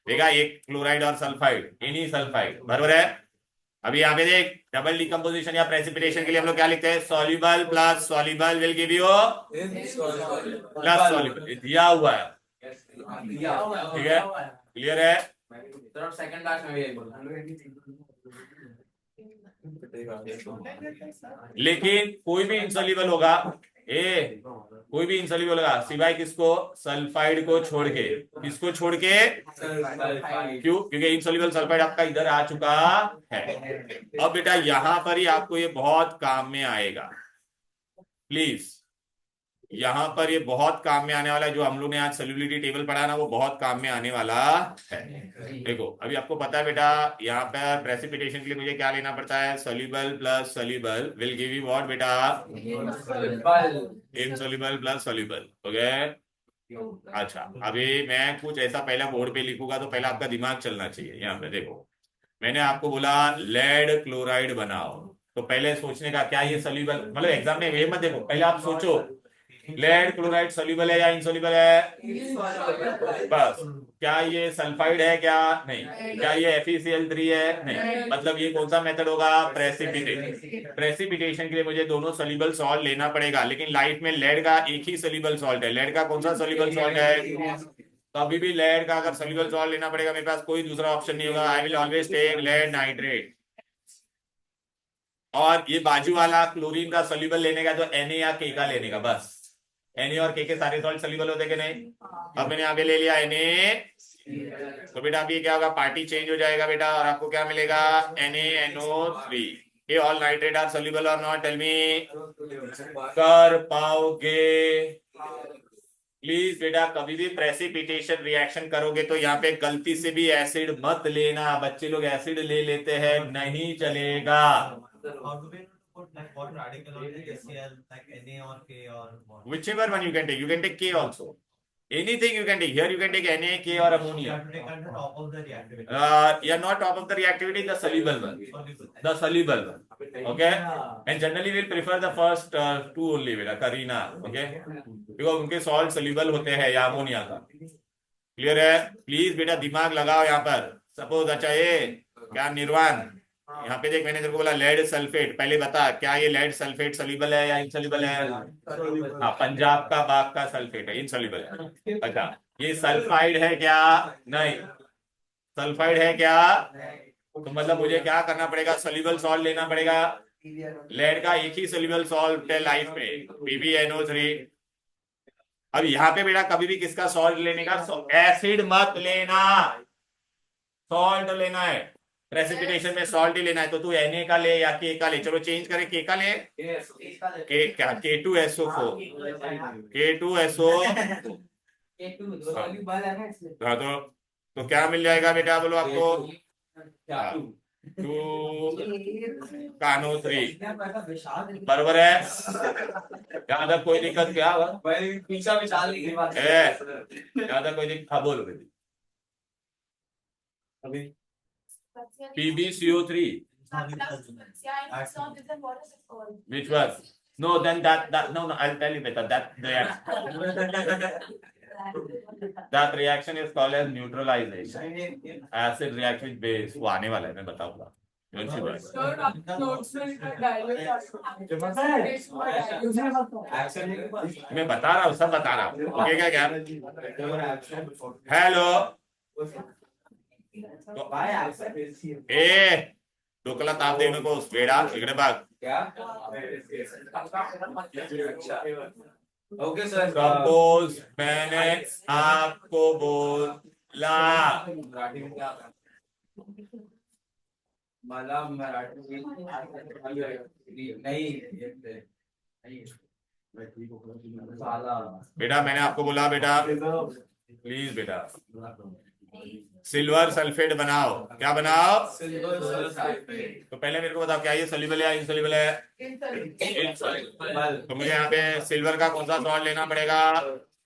देखा, एक क्लोराइड और सल्फाइड, एनी सल्फाइड, बरोबर है। अभी यहाँ पे देख, डबल डिकम्पोजिशन या प्रेसिपिटेशन के लिए हम लोग क्या लिखते हैं, soluble plus soluble will give you plus soluble, दिया हुआ है, ठीक है, क्लियर है। सेकंड क्लास में भी यही बोला, लेकिन कोई भी इंसॉल्युबल होगा, कोई भी इंसॉल्युबल होगा सिवाय किसको, सल्फाइड को छोड़ के, किसको छोड़ के, क्यों, क्योंकि इंसॉल्युबल सल्फाइड आपका इधर आ चुका है। अब बेटा यहां पर ही आपको ये बहुत काम में आएगा, प्लीज यहां पर ये बहुत काम में आने वाला है, जो हम लोग ने आज सॉल्युबिलिटी टेबल पढ़ा ना, वो बहुत काम में आने वाला है। देखो अभी आपको पता है बेटा, यहाँ पर प्रेसिपिटेशन के लिए मुझे क्या लेना पड़ता है, soluble plus soluble will give you what बेटा, इनसॉल्युबल प्लस सॉल्युबल, ओके। अच्छा अभी मैं कुछ ऐसा पहला बोर्ड पे लिखूंगा, तो पहला आपका दिमाग चलना चाहिए। यहाँ पे देखो, मैंने आपको बोला लेड क्लोराइड बनाओ, तो पहले सोचने का क्या ये सॉल्युबल, मतलब एग्जाम में ये मत देखो, पहले आप सोचो लेड क्लोराइड सॉल्युबल है या इनसॉल्युबल है, बस क्या ये सल्फाइड है, क्या नहीं, क्या ये FeCl3 है, नहीं, मतलब ये कौन सा मेथड होगा, प्रेसिपिटेशन। प्रेसिपिटेशन के लिए मुझे दोनों सॉल्युबल सॉल्ट लेना पड़ेगा, लेकिन लाइफ में लेड का एक ही सॉल्युबल सॉल्ट है, लेड का कौन सा सॉल्युबल सॉल्ट है, तो अभी भी लेड का अगर सॉल्युबल सॉल्ट लेना पड़ेगा, मेरे पास कोई दूसरा ऑप्शन नहीं होगा, I will always take lead nitrate. और ये बाजू वाला क्लोरीन का सॉल्युबल लेने का तो Na या K का लेने का, बस Na और K के सारे सॉल्ट सॉल्युबल होते कि नहीं? अब मैंने आगे ले लिया Na, तो बेटा अभी क्या होगा, पार्टी चेंज हो जाएगा बेटा, और आपको क्या मिलेगा? NaNO3। ये ऑल नाइट्रेट आर सॉल्युबल और नॉट? Tell me. कर पाओगे? प्लीज बेटा, कभी भी प्रेसिपिटेशन रिएक्शन करोगे तो यहाँ पे गलती से भी एसिड मत लेना। बच्चे लोग एसिड ले लेते हैं, नहीं चलेगा। How do we put like what radical on the HCl, like Na or K or what? Whichever one you can take. You can take K also. Anything you can take. Here you can take Na, K or You ammonia. have to take on the top of the reactivity. Yeah, not top of the reactivity, the soluble one. Soluble. The soluble one. Okay? And generally we'll prefer the first two only, beta, Karina. Okay? Because उनके salt soluble होते हैं या ammonia का। Clear है? Please बेटा दिमाग लगाओ यहाँ पर। सपोज अच्छा ये क्या निर्वाण, यहाँ पे देख मैंने तेरे को बोला लेड सल्फेट, पहले बता क्या ये लेड सल्फेट सॉल्युबल है या इनसॉल्युबल है? हाँ, पंजाब का बाग का सल्फेट है, इनसॉल्युबल है। अच्छा, ये सल्फाइड है क्या? नहीं। सल्फाइड है क्या? तो मतलब मुझे क्या करना पड़ेगा? सॉल्युबल सॉल्ट लेना पड़ेगा। लेड का एक ही सॉल्युबल सॉल्ट है लाइफ में, PbNO3। अब यहाँ पे बेटा कभी भी किसका सॉल्ट लेने का? एसिड मत लेना, सॉल्ट लेना है। प्रेसिपिटेशन में सॉल्ट ही लेना है, तो तू Na का ले या K का ले। चलो चेंज करें, K का ले। क्या K2SO4, K2SO। हाँ, तो क्या मिल जाएगा बेटा, बोलो आपको? 2 बराबर है। यहाँ तक कोई दिक्कत क्या हुआ? यहाँ तक कोई दिक्कत? हाँ बोलो बेटी। PbCO3. Which one? No, then that no, I'll tell you better. That reaction is called as neutralization. Acid reaction with base. वो आने वाला है, मैं बताऊंगा। Don't you worry. मैं बता रहा हूँ, सब बता रहा हूँ। ओके क्या? हेलो। डोकला ताप देने को बेड़ा इकडे भाग। Okay sir. सपोज मैंने आपको बोला मला मराठी नहीं बेटा, मैंने आपको बोला बेटा, प्लीज बेटा सिल्वर सल्फेट बनाओ। क्या बनाओ? तो पहले मेरे को बताओ क्या ये सॉल्युबल है या इनसॉल्युबल है? तो मुझे यहाँ पे सिल्वर का कौन सा सॉल्ट लेना पड़ेगा?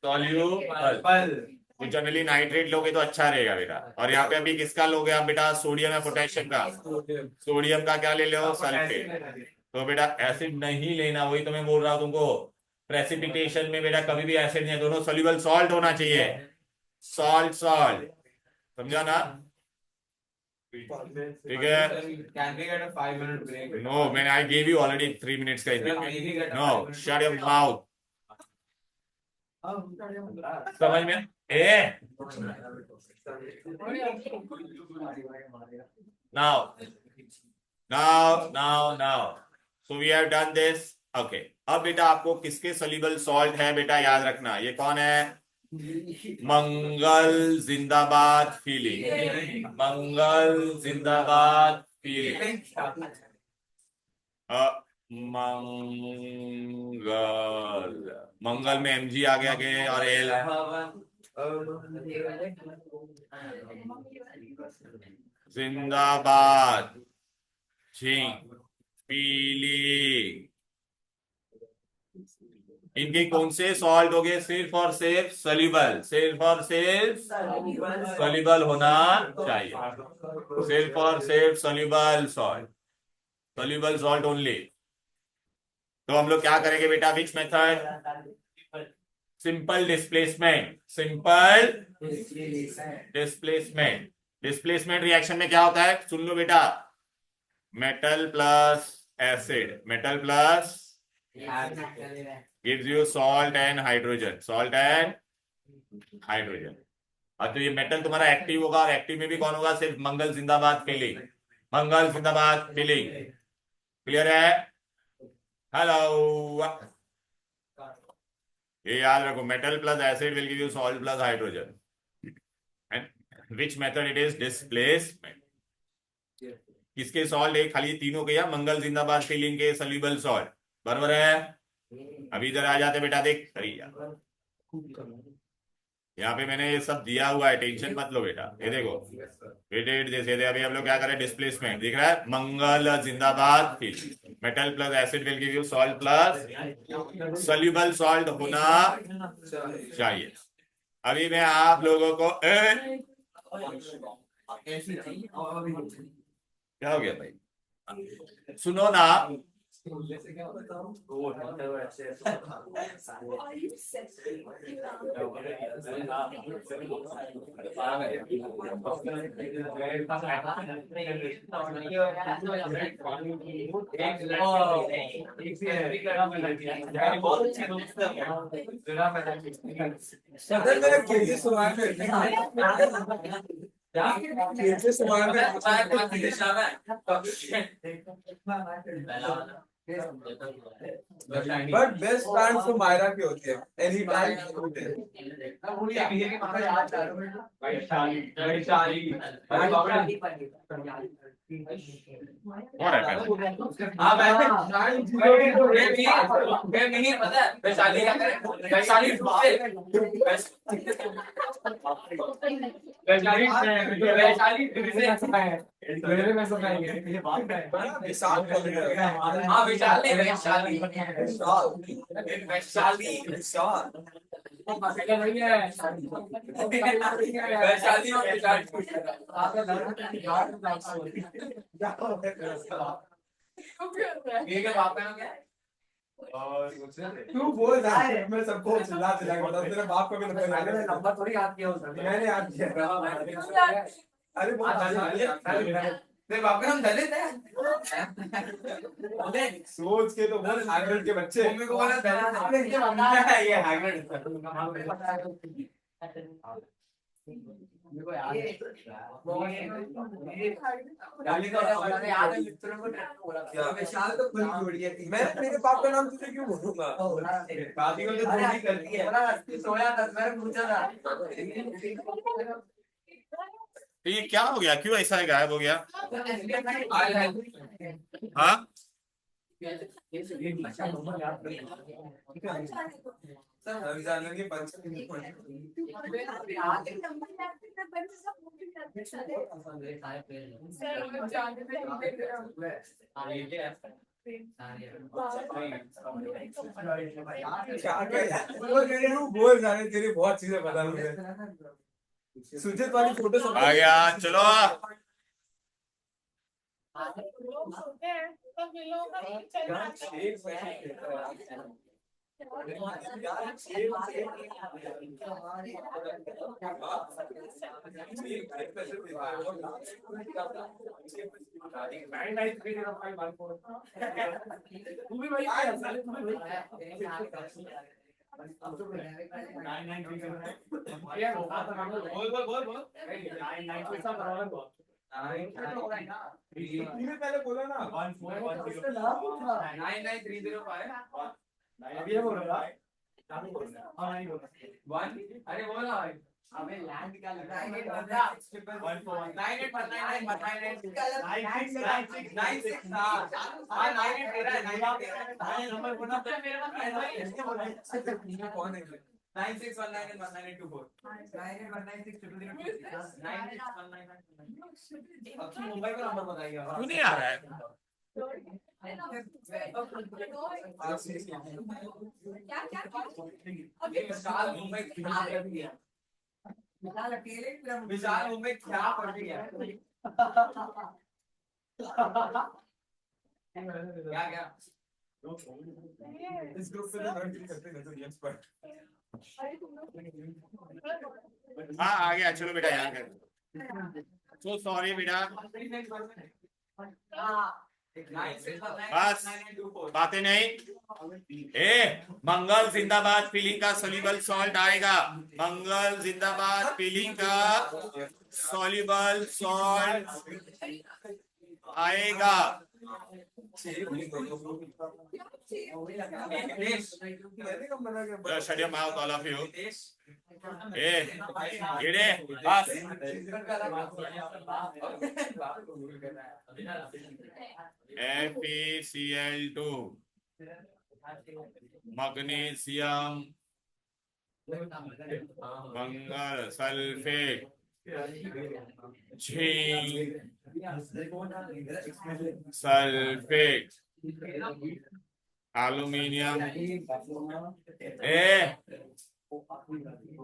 सॉल्युबल। तो जनरली नाइट्रेट लोगे तो अच्छा रहेगा बेटा। और यहाँ पे अभी किसका लोगे आप बेटा? सोडियम या पोटेशियम का? सोडियम का क्या ले लो? सल्फेट। तो बेटा एसिड नहीं लेना, वही तो मैं बोल रहा हूँ तुमको। प्रेसिपिटेशन में बेटा कभी भी एसिड नहीं, दोनों सॉल्युबल सॉल्ट होना चाहिए। सॉल्ट सॉल्ट, समझा ना? ठीक है। Can we get a 5-minute break? No मैंने I gave you already 3 minutes का। No, shut your mouth. समझ में? Now so we have done this. Okay, अब बेटा आपको किसके सॉल्युबल सॉल्ट है बेटा याद रखना। ये कौन है? मंगल जिंदाबाद फीलिंग, मंगल जिंदाबाद फीलिंग। मंगल में MG आ गया के और L। जिंदाबाद झिंग फीलिंग। इनके कौन से सॉल्ट हो गए? सिर्फ और सिर्फ सॉल्युबल, सिर्फ और सिर्फ सॉल्युबल होना चाहिए। सिर्फ और सिर्फ soluble salt, soluble salt only. तो हम लोग क्या करेंगे बेटा? Which method? Simple displacement, simple displacement. Displacement reaction में क्या होता है? सुन लो बेटा, metal plus acid, metal plus gives you salt and hydrogen, salt and hydrogen। और तो ये मेटल तुम्हारा एक्टिव होगा, और एक्टिव में भी कौन होगा? सिर्फ मंगल जिंदाबाद फीलिंग, मंगल जिंदाबाद फीलिंग। क्लियर है? हेलो, ये याद रखो, metal plus acid will give you salt plus hydrogen, and which method it is? Displacement. किसके सॉल्ट? एक खाली तीनों के, या मंगल जिंदाबाद फीलिंग के सॉल्युबल सॉल्ट, बराबर है। अभी इधर आ जाते बेटा, देख यहाँ पे मैंने ये सब दिया हुआ है, टेंशन मत लो बेटा। ये देखो वेटेड जैसे थे, अभी हम लोग क्या करें? डिस्प्लेसमेंट दिख रहा है, मंगल जिंदाबाद feeling, metal plus acid will give you salt plus soluble salt होना चाहिए। अभी मैं आप लोगों को क्या हो गया भाई? सुनो ना, सदन में केजी सुमान में केजी सुमान में बट बेस्ट प्लान तो मायरा की होती है, एनी टाइम What happened? तू बोल रहा है, मैं सबको चिल्ला चिल्ला के बता, तेरे बाप का भी नंबर थोड़ी याद किया उसने, मैंने याद किया। अरे वो तेरे बाप का नाम दलित है। सोच के तो बोल, हैग्रिड के बच्चे मम्मी को बोला दलित है, ये हैग्रिड विशाल तो खुद जोड़िए थी। मैं मेरे बाप का नाम तुझे क्यों बोलूंगा? बाकी को तो जोड़ी करती है। सोया था, मैंने पूछा था। तो ये क्या हो गया? क्यों ऐसा गायब हो गया? हाँ बोल जाने, तेरी बहुत चीजें बता मुझे। सुजीत वाली फोटो सब आ गया, चलो। तूने पहले बोला ना 99305 अभी ये बोल रहा है। अरे बोला अबे लैंड क्या लग रहा है? 9619 मुंबई का नंबर बताइए। क्यों नहीं आ रहा है? विशाल मुंबई क्या पड़ गया? क्या इस ग्रुप पे तो लड़की करते हैं तो एक्सपर्ट। हाँ आ गया, चलो बेटा यहाँ कर। सो सॉरी बेटा, बस बातें नहीं। मंगल जिंदाबाद फीलिंग का सॉल्युबल सॉल्ट आएगा। मंगल जिंदाबाद फीलिंग का सॉल्युबल सॉल्ट आएगा। Shut your mouth, all of you. गिरे बस। FeCl2 मैग्नीशियम मंगल सल्फेट झिंक सल्फेट एल्यूमिनियम।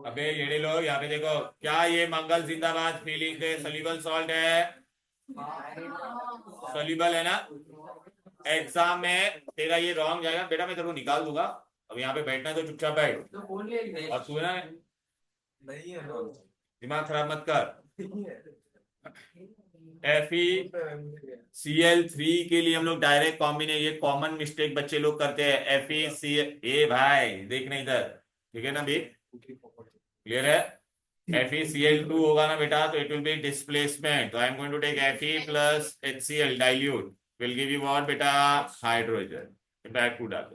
अबे ये लोग यहाँ पे देखो, क्या ये मंगल जिंदाबाद फीलिंग के सोल्यूबल सॉल्ट है? सोल्यूबल है ना? एग्जाम में तेरा ये रॉन्ग जाएगा बेटा, मैं तेरे को निकाल दूंगा। अब यहाँ पे बैठना है तो चुपचाप बैठ और तू ना नहीं है दिमाग खराब मत कर। FeCl3 के लिए हम लोग डायरेक्ट कॉम्बिनेशन, ये कॉमन मिस्टेक बच्चे लोग करते हैं। FeCl, ए भाई देखना इधर, ठीक है ना भी? क्लियर है? FeCl2 होगा ना बेटा तो इट विल बी डिस्प्लेसमेंट। तो I am going to take Fe plus HCl dilute will give you what बेटा? हाइड्रोजन। बैक टू डाल।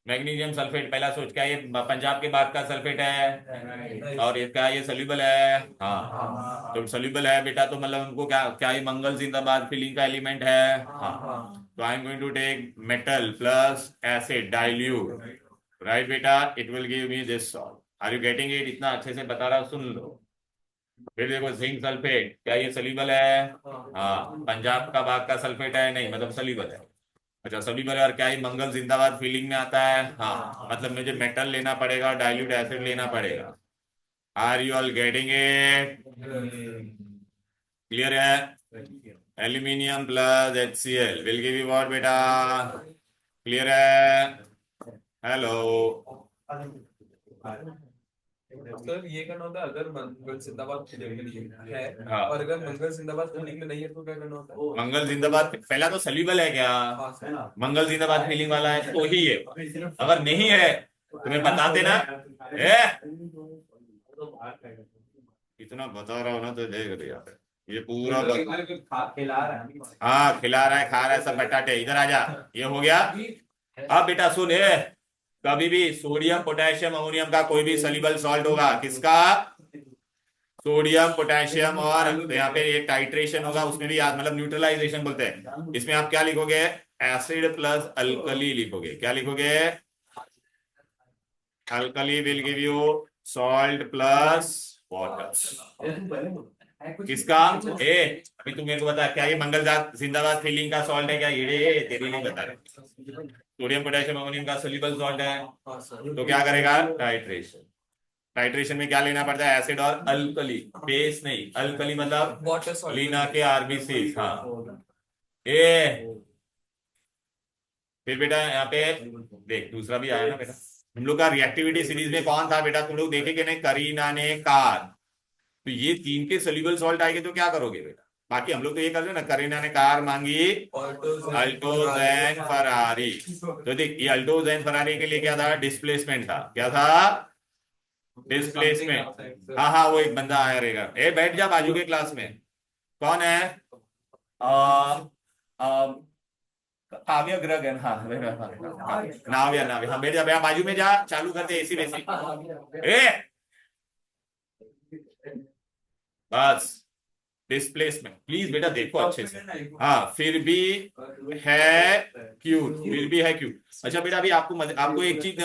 मैग्नीशियम सल्फेट, पहला सोच क्या ये पंजाब के बाद का सल्फेट है? और ये क्या ये सोल्यूबल है? हाँ, तो सोल्यूबल है बेटा, तो मतलब उनको क्या क्या ये मंगल जिंदाबाद फीलिंग का एलिमेंट है? हाँ, तो I am going to take metal plus acid dilute, right बेटा? It will give me this salt. Are you getting it? इतना अच्छे से बता रहा, सुन लो। फिर देखो जिंक सल्फेट, क्या ये सोल्यूबल है? हाँ, पंजाब का बाग का सल्फेट है? नहीं, मतलब सोल्यूबल है। अच्छा, सोल्यूबल है और क्या ये मंगल जिंदाबाद फीलिंग में आता है? हाँ, मतलब मुझे मेटल लेना पड़ेगा, डाइल्यूट एसिड लेना पड़ेगा। Are you all getting it? Clear है? Aluminium plus HCl will give you what बेटा? क्लियर है? हेलो सर, ये करना होता है अगर मंगल जिंदाबाद फीलिंग के लिए है, हाँ। और अगर मंगल जिंदाबाद फीलिंग में नहीं है तो क्या करना होता है? मंगल जिंदाबाद पहला तो सोल्यूबल है क्या? हाँ सर। मंगल जिंदाबाद फीलिंग वाला है तो ही है, अगर नहीं है तुम्हें बता देना। इतना बता रहा हूँ ना, तो देख रही है ये पूरा खिला रहा है। हाँ, खिला रहा है, खा रहा है सब बटाटे। इधर आ जा, ये हो गया। अब बेटा सुन, कभी भी सोडियम पोटेशियम अमोनियम का कोई भी सोल्यूबल सॉल्ट होगा, किसका? सोडियम पोटेशियम, और यहाँ पे एक टाइट्रेशन होगा, उसमें भी मतलब न्यूट्रलाइजेशन बोलते हैं। इसमें आप क्या लिखोगे? एसिड प्लस अल्कली लिखोगे। क्या लिखोगे? Alkali will give you salt plus water. किसका? अभी तुम मेरे को बता, क्या ये मंगल जिंदाबाद फीलिंग का सॉल्ट है क्या? ये तेरे लिए बता रहे। सोडियम पोटेशियम अमोनियम का सोल्यूबल सॉल्ट है, हाँ सर। तो क्या करेगा? टाइट्रेशन। टाइट्रेशन में क्या लेना पड़ता है? एसिड और अल्कली, बेस नहीं। अल्कली मतलब वाटर सॉल्ट लीना के RBC। हाँ, फिर बेटा यहाँ पे देख, दूसरा भी आया ना बेटा। हम लोग का रिएक्टिविटी सीरीज में कौन था बेटा? तुम लोग देखे कि नहीं? करीना ने कार। तो ये 3 के सोल्यूबल सॉल्ट आएंगे तो क्या करोगे बेटा? बाकी हम लोग तो ये कर रहे ना, करीना ने कार मांगी, अल्टोजेन फरारी। तो देख, ये अल्टोजेन फरारी के लिए क्या था? डिस्प्लेसमेंट था। क्या था? डिस्प्लेसमेंट। हाँ हाँ, वो एक बंदा आया रहेगा। बैठ जा बाजू के क्लास में। कौन है? काव्य ग्रगन। हाँ, नाव्या नाव्या। हाँ, बैठ जा भैया, बाजू में जा, चालू कर दे एसी वैसी। बस डिस्प्लेसमेंट प्लीज बेटा देखो अच्छे से। हाँ, फिर भी है क्यूट, फिर भी है क्यूट। अच्छा बेटा, अभी आपको एक चीज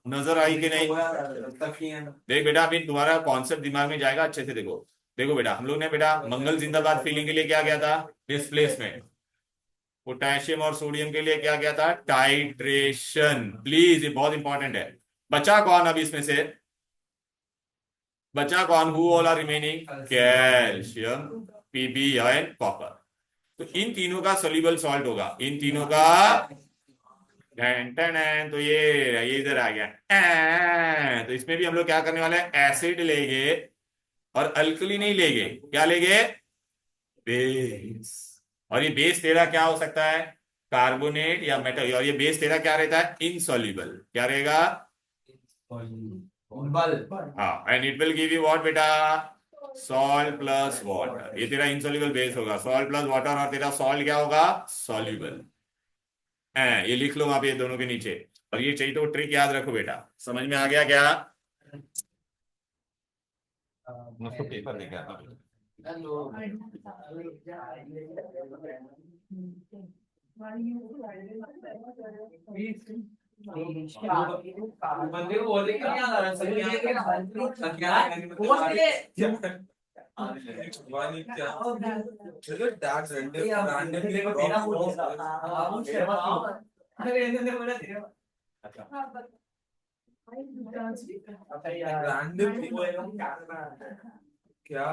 नजर आई कि नहीं? देख बेटा, अभी तुम्हारा कॉन्सेप्ट दिमाग में जाएगा अच्छे से। देखो देखो बेटा, हम लोग ने बेटा मंगल जिंदाबाद फीलिंग के लिए क्या किया था? डिस्प्लेसमेंट। पोटेशियम और सोडियम के लिए क्या किया था? टाइट्रेशन। प्लीज, ये बहुत इंपॉर्टेंट है। बचा कौन अब इसमें से? बचा कौन? Who all are remaining? Calcium, Pb and copper. तो इन तीनों का सोल्यूबल सॉल्ट होगा, इन तीनों का। तो ये इधर आ गया। तो इसमें भी हम लोग क्या करने वाले हैं? एसिड लेंगे और अल्कली नहीं लेंगे। क्या लेंगे? बेस। और ये बेस तेरा क्या हो सकता है? कार्बोनेट या मेटल। और ये बेस तेरा क्या रहता है? इनसॉल्युबल। क्या रहेगा? बल। हाँ, and it will give you what बेटा? सॉल्ट प्लस वाटर, ये तेरा इनसॉल्युबल बेस होगा, सॉल्ट प्लस वाटर, और तेरा सॉल्ट क्या होगा, सॉल्युबल है। ये लिख लो वहां पे, ये दोनों के नीचे। और ये चाहिए तो ट्रिक याद रखो बेटा, समझ में आ गया क्या? उसको पेपर लेके आता हूं। बंदे को बोलने क्यों नहीं आ रहा चलो that's randomly randomly क्या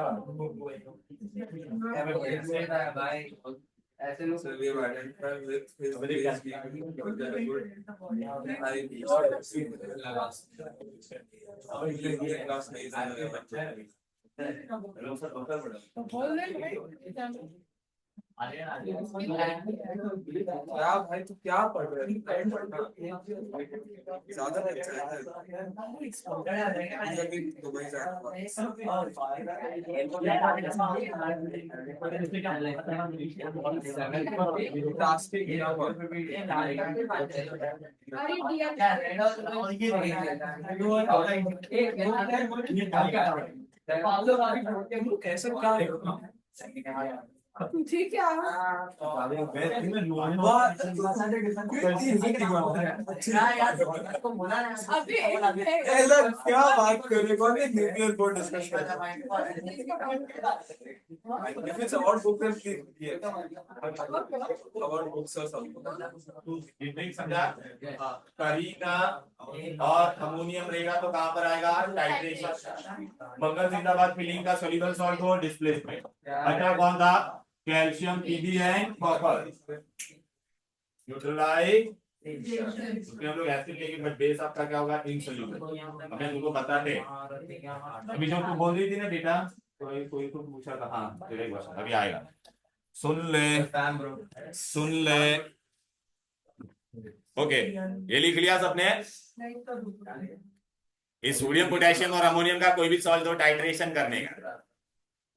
ऐसे लोग so we have identified with his base being good क्या भाई तू क्या पढ़ रहा है ज्यादा दुबई कैसे क्या ठीक है ऐसा क्या बात कर रहे कौन है nuclear board discussion if it's about book then please about books or something ये ट्रिक समझा? करीना और अमोनियम रहेगा तो कहां पर आएगा, टाइट्रेशन। मंगल जिंदाबाद फिलिंग का सॉल्युबल सॉल्ट हो, डिस्प्लेसमेंट। अच्छा कौन था, calcium, PB and copper. Neutralize उसमें हम लोग एसिड लेंगे, बट बेस आपका क्या होगा, इनसॉल्युबल। हमें तुमको बताते अभी जो तू बोल रही थी ना बेटा, कोई तो पूछा था, हाँ तेरा ही क्वेश्चन अभी आएगा, सुन ले। ओके ये लिख लिया सबने। इस सोडियम पोटेशियम और अमोनियम का कोई भी सॉल्ट दो टाइट्रेशन करने का।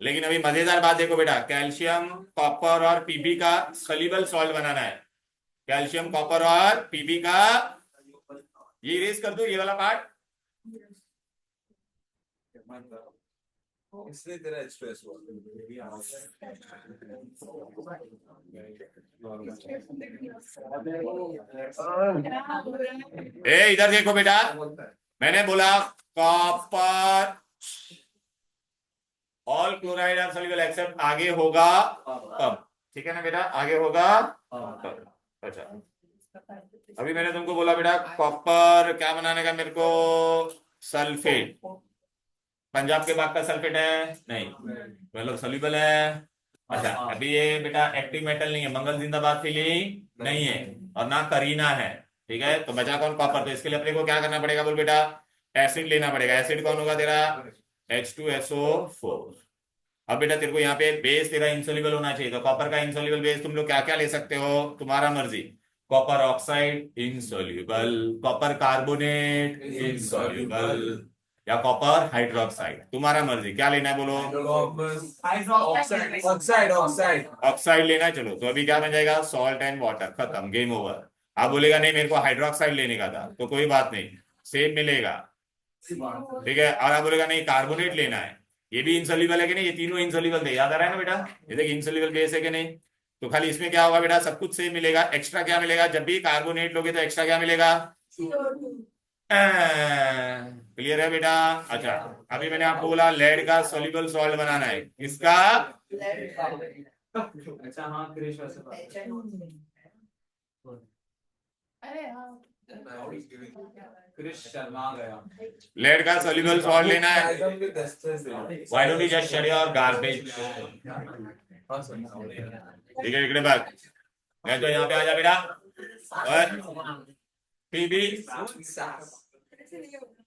लेकिन अभी मजेदार बात देखो बेटा, कैल्शियम, कॉपर और पीबी का सॉल्युबल सॉल्ट बनाना है। कैल्शियम, कॉपर और पीबी का, ये इरेज कर दो ये वाला पार्ट। इसलिए तेरा स्ट्रेस हुआ ए इधर देखो बेटा, मैंने बोला copper all chloride are soluble except, आगे होगा कब, ठीक है ना बेटा, आगे होगा कब। अच्छा अभी मैंने तुमको बोला बेटा कॉपर क्या बनाने का मेरे को, सल्फेट। पंजाब के बाग का सल्फेट है नहीं, मतलब सॉल्युबल है। अच्छा अभी ये बेटा एक्टिव मेटल नहीं है, मंगल जिंदाबाद के लिए नहीं है, और ना करीना है, ठीक है। तो बचा कौन, कॉपर। तो इसके लिए अपने को क्या करना पड़ेगा बोल बेटा, एसिड लेना पड़ेगा। एसिड कौन होगा तेरा, H2SO4। अब बेटा तेरे को यहाँ पे बेस तेरा इंसॉल्युबल होना चाहिए, तो कॉपर का इंसॉल्युबल बेस तुम लोग क्या क्या ले सकते हो, तुम्हारा मर्जी। Copper oxide insoluble, copper carbonate insoluble, या कॉपर हाइड्रोक्साइड, तुम्हारा मर्जी क्या लेना है बोलो। ऑक्साइड ऑक्साइड लेना है, चलो तो अभी क्या बन जाएगा, सॉल्ट एंड वाटर, खत्म, गेम ओवर। आप बोलेगा नहीं मेरे को हाइड्रोक्साइड लेने का था, तो कोई बात नहीं, सेम मिलेगा, ठीक है। और आप बोलेगा नहीं कार्बोनेट लेना है, ये भी इंसॉल्युबल है कि नहीं, ये तीनों इंसॉल्युबल थे, याद आ रहा है ना बेटा, ये देखिए इंसॉल्युबल बेस है कि नहीं। तो खाली इसमें क्या होगा बेटा, सब कुछ सेम मिलेगा, एक्स्ट्रा क्या मिलेगा, जब भी कार्बोनेट लोगे तो एक्स्ट्रा क्या मिलेगा, क्लियर है बेटा। अच्छा अभी मैंने आपको बोला लेड का सॉल्युबल सॉल्ट बनाना है, किसका, अच्छा हाँ क्रिश वैसे क्रिश शर्मा गया। लेड का सॉल्युबल सॉल्ट लेना है। Why don't you just shut your garbage, ठीक है, इकडे बघ, मैं तो यहाँ पे आ जा बेटा। और पीबी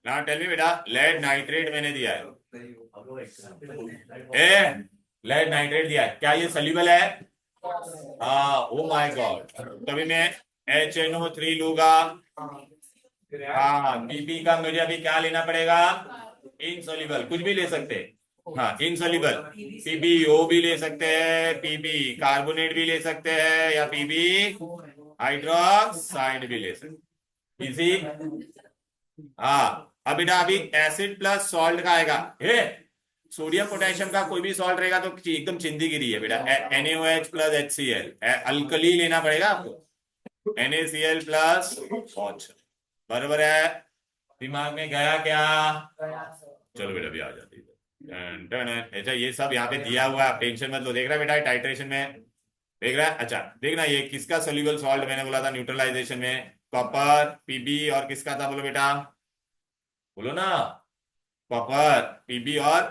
ना टेल मी बेटा, लेड नाइट्रेट मैंने दिया है, ए लेड नाइट्रेट दिया है, क्या ये सॉल्युबल है, हाँ, ओ माय गॉड, तभी मैं HNO3 लूंगा। हाँ पीबी का मुझे अभी क्या लेना पड़ेगा, इनसॉल्युबल, कुछ भी ले सकते, हाँ इनसोल्यूबल, पीबीओ भी ले सकते हैं, पीबी कार्बोनेट भी ले सकते हैं, या पीबी हाइड्रोक्साइड भी ले सकते हैं। इजी। हाँ अब बेटा अभी एसिड प्लस सॉल्ट का आएगा। हे सोडियम पोटेशियम का कोई भी सॉल्ट रहेगा तो एकदम चिंदीगिरी है बेटा। NaOH प्लस HCl अल्कली लेना पड़ेगा आपको। NaCl प्लस OH बराबर है। दिमाग में गया क्या? चलो बेटा भी आ जाती है। अच्छा ये सब यहाँ पे दिया हुआ है, आप टेंशन मत लो। देख रहा है बेटा टाइट्रेशन में, देख रहा है? अच्छा देखना ये किसका सोल्यूबल सॉल्ट मैंने बोला था न्यूट्रलाइजेशन में, कॉपर पीबी, और किसका था बोलो बेटा, बोलो ना, कॉपर पीबी, और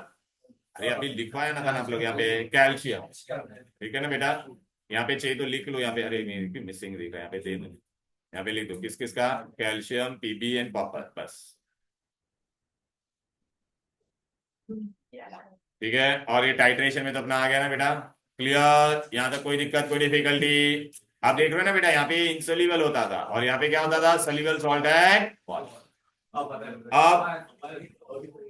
अरे अभी लिखवाया ना था ना आप लोग यहाँ पे, कैल्शियम। ठीक है ना बेटा, यहाँ पे चाहिए तो लिख लो यहाँ पे। अरे नहीं मिसिंग दिख रहा है यहाँ पे, दे दो यहाँ पे, लिख दो किस किस का, कैल्शियम पीबी एंड कॉपर, बस ठीक है। और ये टाइट्रेशन में तो अपना आ गया ना बेटा, क्लियर? यहाँ तक कोई दिक्कत कोई डिफिकल्टी? आप देख रहे हो ना बेटा, यहाँ पे इंसोल्यूबल होता था और यहाँ पे क्या होता था, सोल्यूबल सॉल्ट एंड वाटर। अब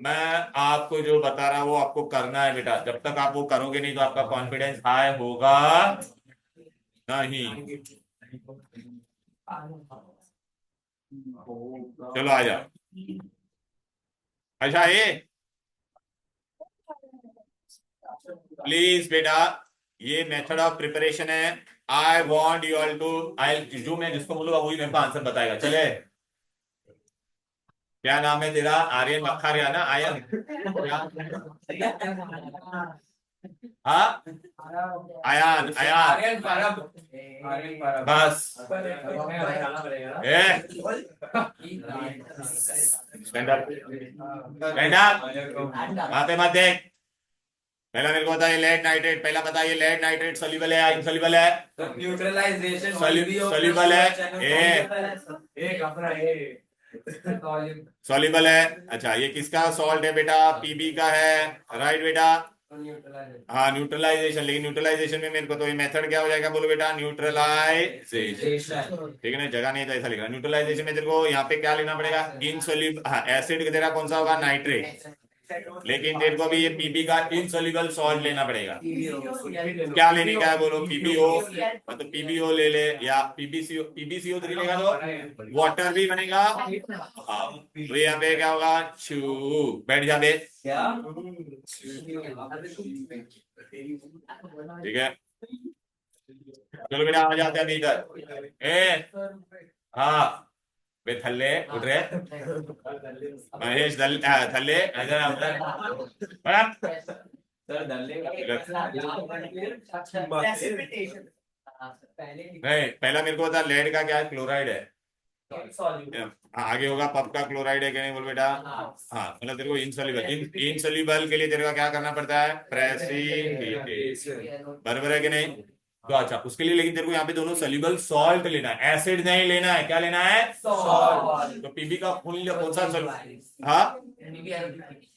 मैं आपको जो बता रहा हूं वो आपको करना है बेटा। जब तक आप वो करोगे नहीं तो आपका कॉन्फिडेंस हाई होगा नहीं। चलो आ जाओ। अच्छा ये प्लीज बेटा, ये मेथड ऑफ प्रिपरेशन है। I want you all to, I जो मैं जिसको बोलूंगा वही मेरे को आंसर बताएगा। चले, क्या नाम है तेरा? आर्यन मक्खारिया ना? आयन? हाँ आयान, आयान बस। ए स्टैंड अप, स्टैंड अप, वहां पे मत देख। पहला मेरे को बताइए लेड नाइट्रेट, पहला बताइए लेड नाइट्रेट सोल्यूबल है या इनसोल्यूबल है? न्यूट्रलाइजेशन सोल्यूबल है, सॉल्युबल है। अच्छा ये किसका सॉल्ट है बेटा? पीबी का है, राइट बेटा? हाँ न्यूट्रलाइजेशन, लेकिन न्यूट्रलाइजेशन में मेरे को तो ये मेथड क्या हो जाएगा बोलो बेटा, न्यूट्रलाइजेशन। ठीक है ना, जगह नहीं था ऐसा लिखना। न्यूट्रलाइजेशन में तेरे को यहाँ पे क्या लेना पड़ेगा, इनसोल्यूबल। हाँ एसिड तेरा कौन सा होगा, नाइट्रेट, लेकिन तेरे को भी ये पीबी का इनसोल्यूबल सॉल्ट लेना पड़ेगा। क्या लेने का है बोलो, पीबीओ, तो पीबीओ ले ले, या पीबीसीओ, पीबीसीओ3 लेगा तो वाटर भी बनेगा। हाँ तो यहाँ पे क्या होगा, छू, बैठ जा बे। ठीक है चलो बेटा आ जाते हैं इधर। हाँ वे थल्ले उठ रहे, महेश थल्ले इधर आ, नहीं पहला मेरे को बता लेड का क्या है, क्लोराइड है। आगे होगा पप का क्लोराइड है क्या नहीं बोल बेटा? हाँ मतलब तेरे को इनसोल्यूबल, इनसोल्यूबल के लिए तेरे को क्या करना पड़ता है, प्रेसिपिटेशन, बराबर है कि नहीं? तो अच्छा उसके लिए लेकिन तेरे को यहाँ पे दोनों सोल्यूबल सॉल्ट लेना है, एसिड नहीं लेना है। क्या लेना है, सॉल्ट। तो पीबी का मूल्य कौन सा सोल्यूबल?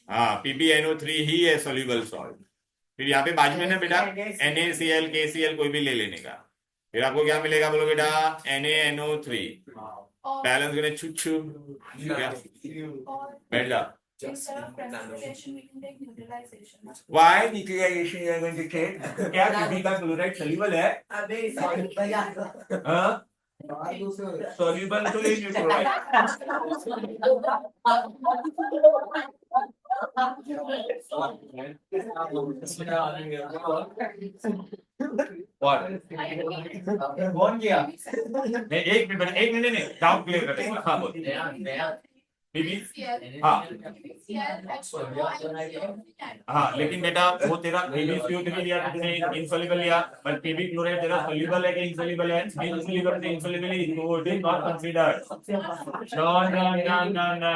हाँ PbNO3 ही है सोल्यूबल सॉल्ट। फिर यहाँ पे बाजू में ना बेटा NaCl KCl कोई भी ले लेने का, फिर आपको क्या मिलेगा बोलो बेटा, NaNO3 बैलेंस करने छुच्छू। बैठ जा। Instead of precipitation, we can take neutralization. Why neutralization you are going to take? क्या पीबी का क्लोराइड सोल्यूबल है? हाँ सोल्यूबल तो नहीं न्यूट्रलाइज। कौन किया? नहीं एक मिनट नहीं डाउट क्लियर करते हैं। हाँ बोल पीबी। हाँ हाँ लेकिन बेटा वो तेरा PbCO3 लिया तो तूने इनसोल्यूबल लिया, बट पीबी क्लोराइड तेरा सोल्यूबल है कि इनसोल्यूबल है? इनसोल्यूबल से इनसोल्यूबली तो it is not considered. No no no no no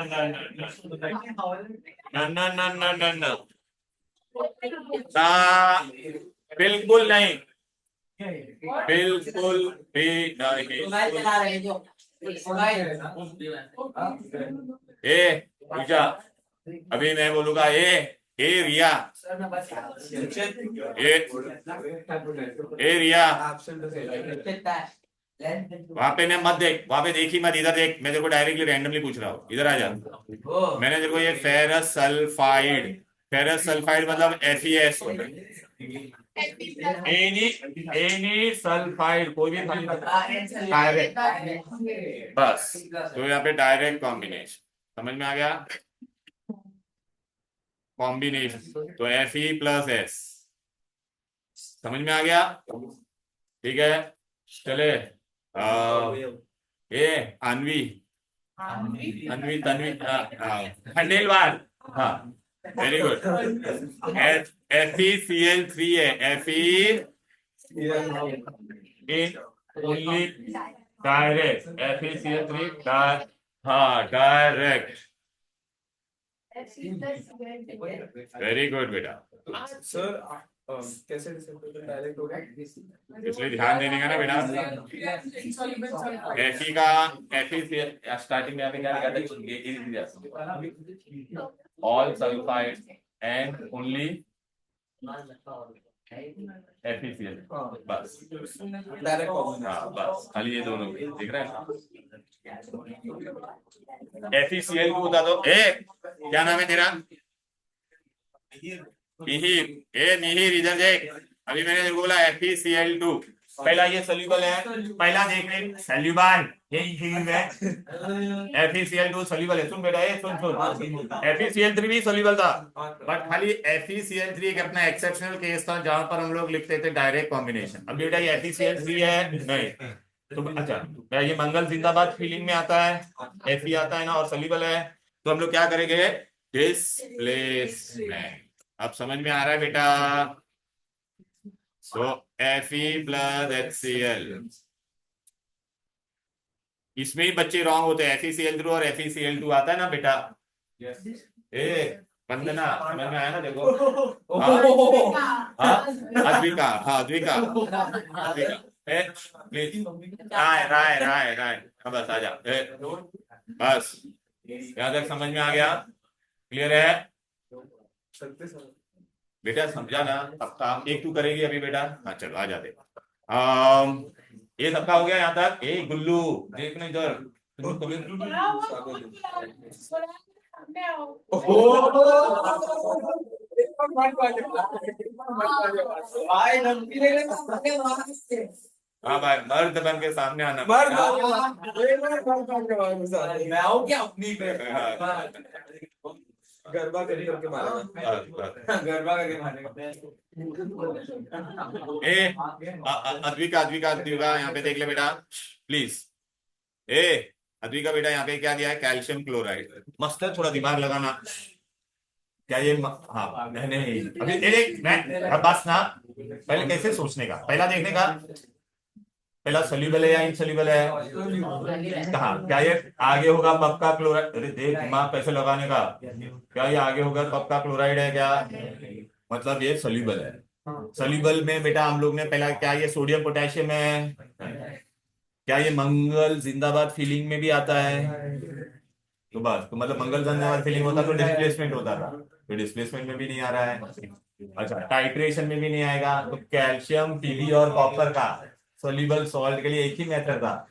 no no no no, बिल्कुल नहीं, बिल्कुल भी नहीं। पूजा अभी मैं बोलूंगा रिया, रिया वहां पे ना मत देख, वहां पे देखी मत, इधर देख। मैं तेरे को डायरेक्टली रैंडमली पूछ रहा हूँ, इधर आ जा। मैंने तेरे को ये फेरस सल्फाइड, फेरस सल्फाइड मतलब FeS एनी सल्फाइड कोई भी डायरेक्ट, बस तो यहाँ पे डायरेक्ट कॉम्बिनेशन समझ में आ गया, कॉम्बिनेशन तो Fe+S समझ में आ गया, ठीक है। चले ये अन्वी अन्वी तन्वी खंडेलवाल, हाँ वेरी गुड। FeCl3 है, Fe in only direct, FeCl3 हाँ डायरेक्ट, वेरी गुड बेटा। सर कैसे डायरेक्ट होगा? इसलिए ध्यान देने का ना बेटा, Fe का Fe स्टार्टिंग में क्या कहते, all sulphide and only FeCl बस, डायरेक्ट हाँ बस खाली ये दोनों दिख रहा है। FeCl को बता दो, क्या नाम है तेरा? मिहिर, मिहिर इधर देख, अभी मैंने तेरे को बोला FeCl2 पहला ये सॉल्यूबल है, पहला देख रहे सॉल्यूबल ये है, FeCl2 सॉल्यूबल है, सुन बेटा ये सुन FeCl3 भी सॉल्यूबल था, बट खाली FeCl3 एक अपना एक्सेप्शनल केस था जहां पर हम लोग लिखते थे डायरेक्ट कॉम्बिनेशन। अब बेटा ये FeCl3 है नहीं तो अच्छा ये मंगल जिंदाबाद फीलिंग में आता है, Fe आता है ना और सॉल्यूबल है, तो हम लोग क्या करेंगे डिस्प्लेसमेंट। अब समझ में आ रहा है बेटा, तो Fe+HCl इसमें ही बच्चे रॉन्ग होते हैं, FeCl3 और FeCl2 आता है ना बेटा, वंदना समझ में आया ना देखो, अद्विका, हाँ अद्विका प्लीज, राय राय राय राय बस आ जा, बस यहाँ तक समझ में आ गया, क्लियर है बेटा, समझा ना। अब काम एक तू करेगी अभी बेटा, हाँ चलो आ जाते। ये सबका हो गया यहाँ तक। गुल्लू देखने इधर, हाँ भाई मर्द बन के सामने आना, मैं हूँ क्या अपनी पे गरबा करके मारेगा, गरबा करके मारेगा। अद्विका अद्विका अद्विका यहाँ पे देख ले बेटा प्लीज, अद्विका बेटा यहाँ पे क्या दिया है, कैल्शियम क्लोराइड, मस्त है, थोड़ा दिमाग लगाना। क्या ये हाँ नहीं अभी मैं बस ना, पहले कैसे सोचने का, पहला देखने का, पहला सोल्यूबल है या इनसोल्यूबल है, कहा क्या ये आगे होगा पक्का क्लोराइड, अरे देख दिमाग कैसे लगाने का, क्या ये आगे होगा पक्का क्लोराइड है क्या, मतलब ये सोल्यूबल है। सोल्यूबल में बेटा हम लोग ने पहला क्या ये सोडियम पोटेशियम है, क्या ये मंगल जिंदाबाद फीलिंग में भी आता है, तो बस तो मतलब मंगल जिंदाबाद फीलिंग होता तो डिस्प्लेसमेंट होता था, तो डिस्प्लेसमेंट में भी नहीं आ रहा है, अच्छा टाइट्रेशन में भी नहीं आएगा, तो कैल्शियम पीबी और कॉपर का सोल्यूबल सॉल्ट के लिए एक ही मेथड था,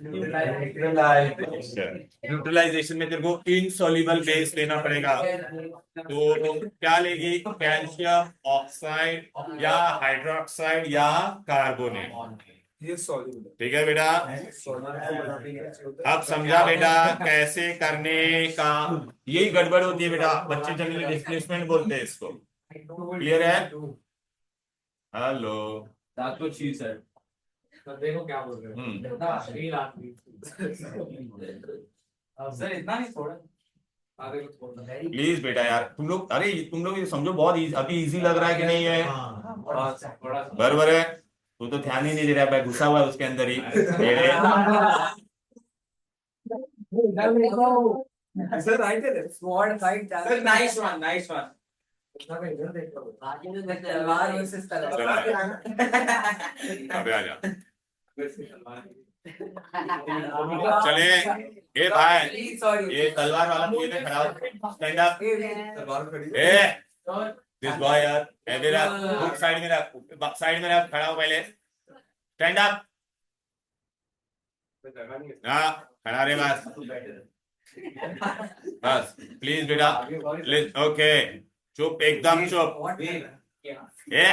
न्यूट्रलाइजेशन में तेरे को इनसॉल्युबल बेस लेना पड़ेगा, तो क्या लेगी, कैल्शियम ऑक्साइड या हाइड्रोक्साइड या कार्बोनेट, ये सॉल्यूबल ठीक है बेटा। अब समझा बेटा कैसे करने का, यही गड़बड़ होती है बेटा, बच्चे जनरली डिस्प्लेसमेंट बोलते हैं इसको, क्लियर है। हेलो तो चीज है, तो देखो क्या बोल रहे हो, 3 लाख सर इतना नहीं, थोड़ा आगे को थोड़ा प्लीज बेटा यार, तुम लोग ये समझो बहुत अभी इजी लग रहा है कि नहीं है, थोड़ा बराबर है, तू तो ध्यान ही नहीं दे रहा है, घुसा हुआ है उसके अंदर ही सर राइट है squad fight sir, nice one nice one. तलवार वर्सेस तलवार, अबे आजा चले, ए भाई ये तलवार वाला तू इधर खड़ा हो, स्टैंड अप, तलवार खड़ी दिस बॉय यार, मेरा बुक साइड में रख, खड़ा हो पहले, स्टैंड अप, हाँ खड़ा रहे बस प्लीज बेटा प्लीज, ओके चुप एकदम चुप। ए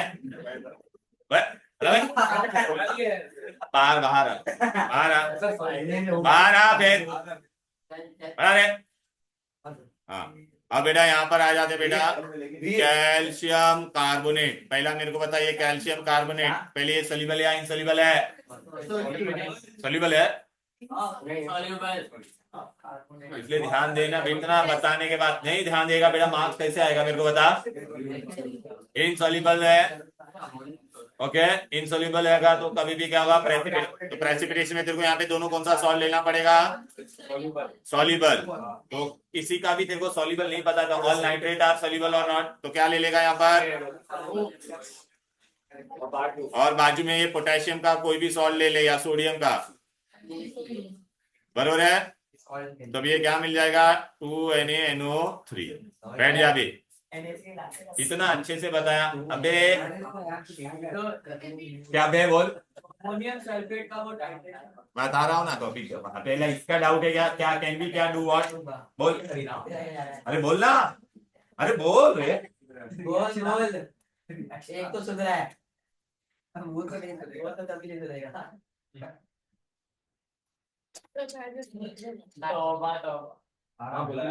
बाहर बाहर बाहर बाहर आ फिर। अरे हाँ, अब बेटा यहाँ पर आ जाते बेटा। कैल्शियम कार्बोनेट, पहला मेरे को बताइए कैल्शियम कार्बोनेट पहले ये सॉल्युबल है या इनसॉल्युबल है? सॉल्युबल है, इसलिए ध्यान देना। इतना बताने के बाद नहीं ध्यान देगा बेटा, मार्क्स कैसे आएगा मेरे को बता। इनसॉल्युबल है, ओके इनसॉल्युबल रहेगा तो कभी भी क्या होगा, प्रेसिपिटेशन। तो प्रेसिपिटेशन में तेरे को यहाँ पे दोनों कौन सा सॉल्ट लेना पड़ेगा? सॉल्युबल। तो किसी का भी तेरे को सॉल्युबल नहीं पता था, ऑल नाइट्रेट आर सॉल्युबल और नॉट, तो क्या ले लेगा यहाँ पर? और बाजू में ये पोटेशियम का कोई भी सॉल्ट ले ले या सोडियम का, बरोबर है। तब ये क्या मिल जाएगा? 2NaNO3। बैठ जा भी, इतना अच्छे से बताया। अबे क्या बे बोल, अमोनियम सल्फेट का वो बता रहा हूँ ना। तो पहले इसका डाउट है क्या, क्या कैन बी क्या डू व्हाट? बोल, अरे बोल ना, अरे बोल रे, बोल एक तो सुधरा है, वो तो नहीं सुधरेगा, वो तो तभी नहीं सुधरेगा। हाँ बोला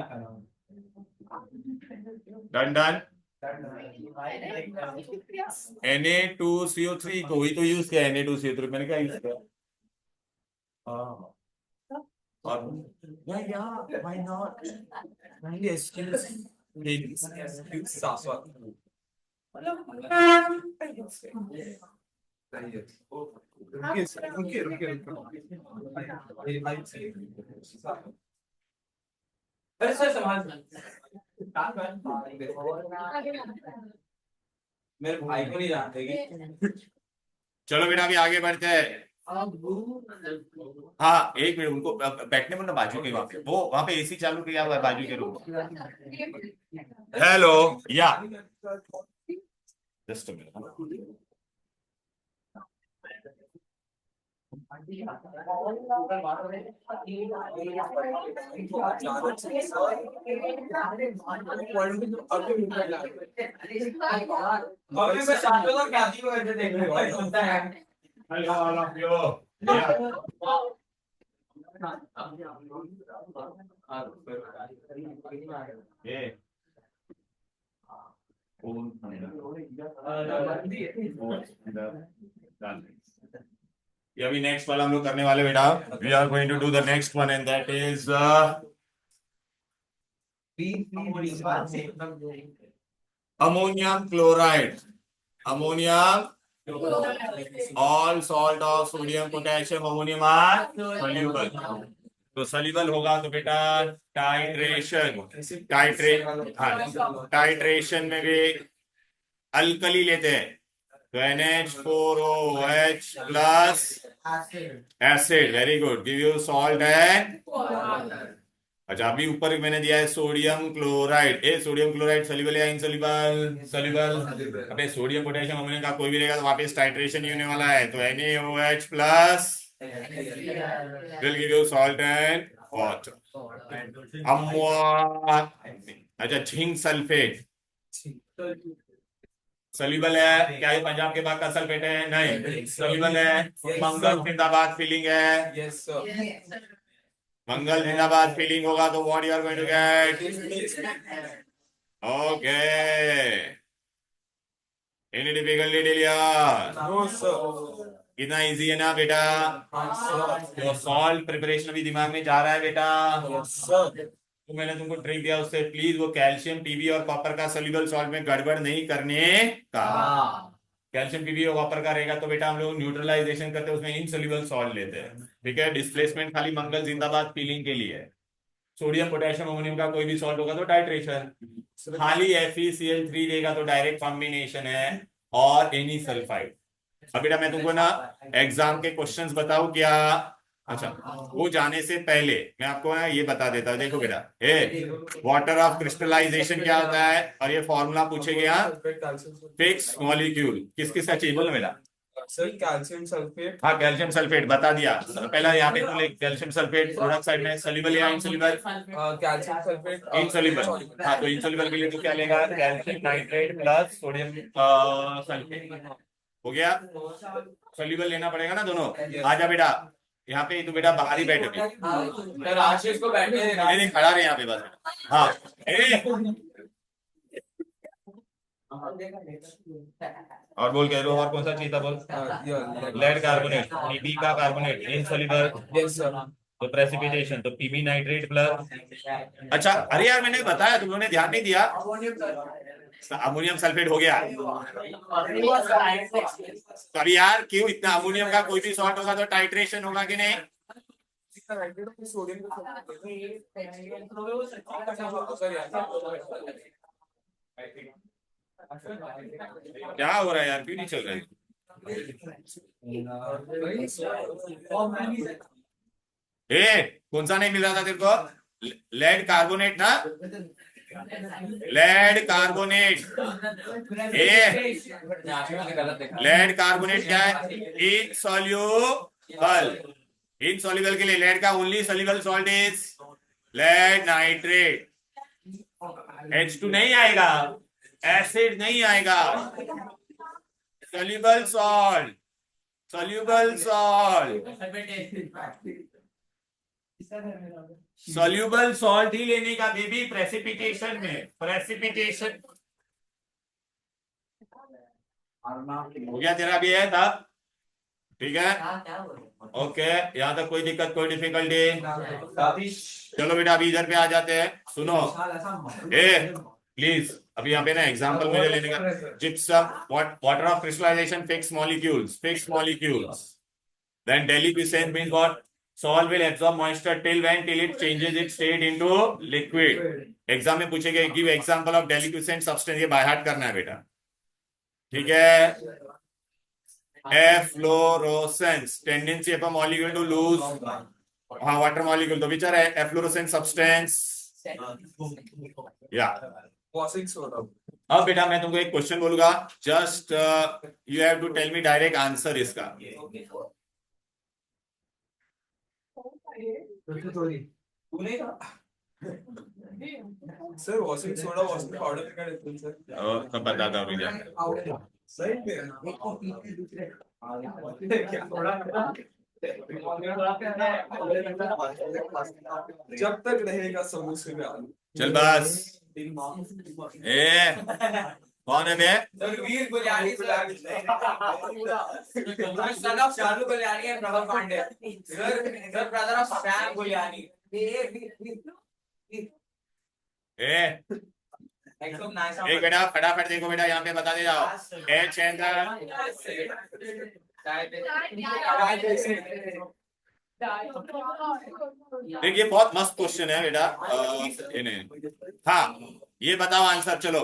डन डन। Na2CO3 को ही तो यूज किया, Na2CO3 मैंने क्या यूज किया? और why not? अरे सर समाज मेरे भाई को नहीं जानते कि चलो बेटा अभी आगे बढ़ते हैं। हाँ एक मिनट, उनको बैठने बोलना बाजू के, वहां पे वो वहां पे AC चालू किया हुआ है बाजू के रूम। हेलो या जस्ट अभी मैं शादी को क्या थी वो ऐसे देख रहे होता है। Hello all of you. ये अभी नेक्स्ट वाला हम लोग करने वाले बेटा। We are going to do the next one and that is ammonium chloride. Ammonium all salt of sodium potassium ammonium are soluble. तो सॉल्युबल होगा तो बेटा टाइट्रेशन, टाइट्रेशन में भी अल्कली लेते हैं तो NH4OH plus acid. Very good, give you salt and अच्छा अभी ऊपर मैंने दिया है sodium chloride. Sodium chloride soluble या इनसॉल्युबल? सॉल्युबल। अबे सोडियम पोटेशियम अमोनियम का कोई भी रहेगा तो वापस टाइट्रेशन ही होने वाला है, तो NaOH plus will give you salt and water. अच्छा जिंक सल्फेट सॉल्युबल है क्या? ये पंजाब के बाद का सल्फेट है? नहीं, सॉल्युबल है। मंगल जिंदाबाद फीलिंग है, यस सर, मंगल जिंदाबाद फीलिंग होगा तो what you are going to get? Okay, any difficulty डिलिया? नो सर, कितना इजी है ना बेटा? तो सॉल्ट प्रिपरेशन अभी दिमाग में जा रहा है बेटा। तो मैंने तुमको ट्रिक दिया उससे प्लीज वो कैल्शियम PB और कॉपर का सॉल्युबल सॉल्ट में गड़बड़ नहीं करने का। कैल्शियम PB और कॉपर का रहेगा तो बेटा हम लोग न्यूट्रलाइजेशन करते हैं, उसमें इनसॉल्युबल सॉल्ट लेते हैं, ठीक है। डिस्प्लेसमेंट खाली मंगल जिंदाबाद फीलिंग के लिए। सोडियम पोटेशियम अमोनियम का कोई भी सॉल्ट होगा तो टाइट्रेशन। खाली FeCl3 देगा तो डायरेक्ट कॉम्बिनेशन है और एनी सल्फाइड। अब बेटा मैं तुमको ना एग्जाम के क्वेश्चंस बताऊं क्या? अच्छा वो जाने से पहले मैं आपको ना ये बता देता हूँ। देखो बेटा वाटर ऑफ क्रिस्टलाइजेशन क्या होता है और ये फॉर्मूला पूछे गया फिक्स मॉलिक्यूल किस किस का चाहिए बोलो बेटा? Sir calcium sulphate. हाँ कैल्शियम सल्फेट बता दिया पहला, यहाँ पे तो कैल्शियम सल्फेट प्रोडक्ट साइड में सोल्यूबल या इनसोल्यूबल, कैल्शियम सल्फेट इनसोल्यूबल। हाँ तो इनसोल्यूबल के लिए तो क्या लेगा, calcium nitrate plus sodium sulphate. हो गया, सोल्यूबल लेना पड़ेगा ना दोनों। आजा बेटा यहाँ पे, तू बेटा बाहर ही बैठ अभी। सर आशीष को बैठने देना। नहीं नहीं खड़ा रहे यहाँ पे बस। हाँ और बोल कह रहे हो, और कौन सा चीज था बोल। लेड कार्बोनेट, पीबी का कार्बोनेट इनसोल्यूबल। Yes sir. तो प्रेसिपिटेशन तो पीबी नाइट्रेट प्लस। अच्छा अरे यार मैंने बताया, तुम लोगों ने ध्यान नहीं दिया। अमोनियम सल्फेट हो गया। तो अभी यार क्यों इतना, अमोनियम का कोई भी सॉल्ट होगा तो टाइट्रेशन होगा कि नहीं। क्या हो रहा है यार, क्यों नहीं चल रहा है। कौन सा नहीं मिल रहा था तेरे को, लेड कार्बोनेट ना, लेड कार्बोनेट। लेड कार्बोनेट क्या है, इनसॉल्यूबल। इनसॉल्यूबल के लिए लेड का only soluble salt is lead nitrate. H2 नहीं आएगा, एसिड नहीं आएगा, soluble salt, soluble salt, soluble salt ही लेने का बेबी प्रेसिपिटेशन में। प्रेसिपिटेशन हो गया तेरा भी है तब, ठीक है ओके। यहाँ तक कोई दिक्कत कोई डिफिकल्टी। चलो बेटा अभी इधर पे आ जाते हैं, सुनो प्लीज। अभी यहाँ पे ना एग्जांपल मुझे लेने का। Gypsum water of crystallisation fix molecules, fix molecules. Then deliquescent means what, salt will absorb moisture till when, till it changes its state into liquid। Exam में पूछेगा give example of deliquescent substance, ये by heart करना है बेटा, ठीक है। Efflorescence, tendency of a molecule to lose, हाँ water molecule, तो विच आर एफ्लोरोसेंट सब्सटेंस या वॉशिंग सोडा। अब बेटा मैं तुमको एक क्वेश्चन बोलूंगा, just you have to tell me direct answer इसका। Sir washing soda washing powder का डिफरेंस है। सब बताता हूँ मुझे। सही में जब तक रहेगा समोसे में आलू। चल बस ए कौन है बे, Veer Gulyani sir. Son of Shalu Gulyani and Prabha Pandey. Sir brother of Sam Gulyani. ए एक बेटा फटाफट देखो बेटा, यहाँ पे बता दे जाओ। एच एंड देखिए बहुत मस्त क्वेश्चन है बेटा। इन्हें हाँ ये बताओ आंसर। चलो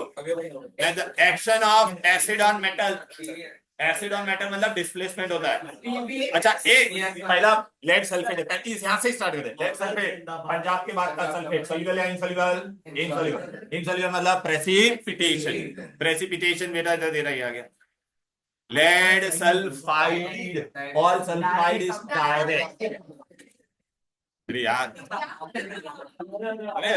action of acid on metal, acid on metal मतलब डिस्प्लेसमेंट होता है। अच्छा एक पहला लेड सल्फेट है, इस यहाँ से स्टार्ट करते हैं। लेड सल्फेट पंजाब के बाद का सल्फेट, सोल्यूबल या इनसोल्यूबल, इनसोल्यूबल। इनसोल्यूबल मतलब प्रेसिपिटेशन, प्रेसिपिटेशन बेटा इधर दे रहा है। Lead sulphide, all sulphide is direct. अरे यार अरे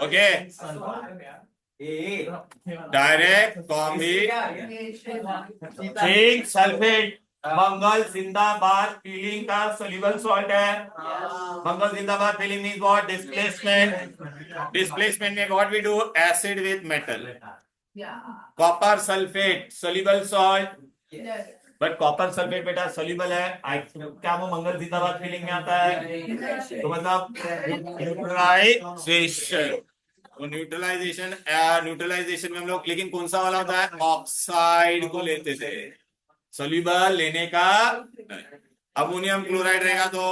ओके डायरेक्ट कॉम्बिनेशन सल्फेट। मंगल जिंदाबाद फीलिंग का सोल्यूबल सॉल्ट है। मंगल जिंदाबाद feeling means what, displacement. Displacement में what we do, acid with metal. Copper sulphate soluble salt, but copper sulphate बेटा सोल्यूबल है। क्या वो मंगल जिंदाबाद फीलिंग में आता है, तो मतलब न्यूट्रलाइजेशन। तो न्यूट्रलाइजेशन, न्यूट्रलाइजेशन में हम लोग लेकिन कौन सा वाला होता है, ऑक्साइड को लेते थे, सोल्यूबल लेने का। अमोनियम क्लोराइड रहेगा तो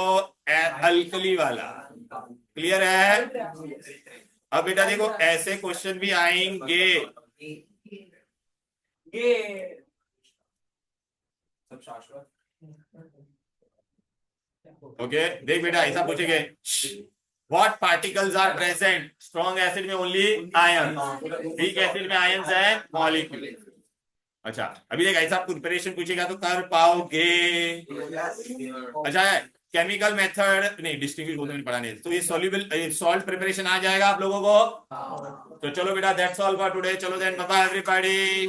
अल्कली वाला। क्लियर है। अब बेटा देखो ऐसे क्वेश्चन भी आएंगे। सब शाश्वत ओके देख बेटा ऐसा पूछेंगे, what particles are present strong acid में? Only ion. वीक एसिड में आयंस एंड मॉलिक्यूल। अच्छा अभी देख ऐसा प्रिपरेशन पूछेगा तो कर पाओगे। अच्छा केमिकल मेथड नहीं, डिस्टिंग्विश बोलते नहीं, पढ़ा नहीं, तो ये सॉल्युबल सॉल्ट प्रिपरेशन आ जाएगा आप लोगों को। तो चलो बेटा दैट्स ऑल फॉर टुडे। चलो देन बाय बाय एवरीबॉडी।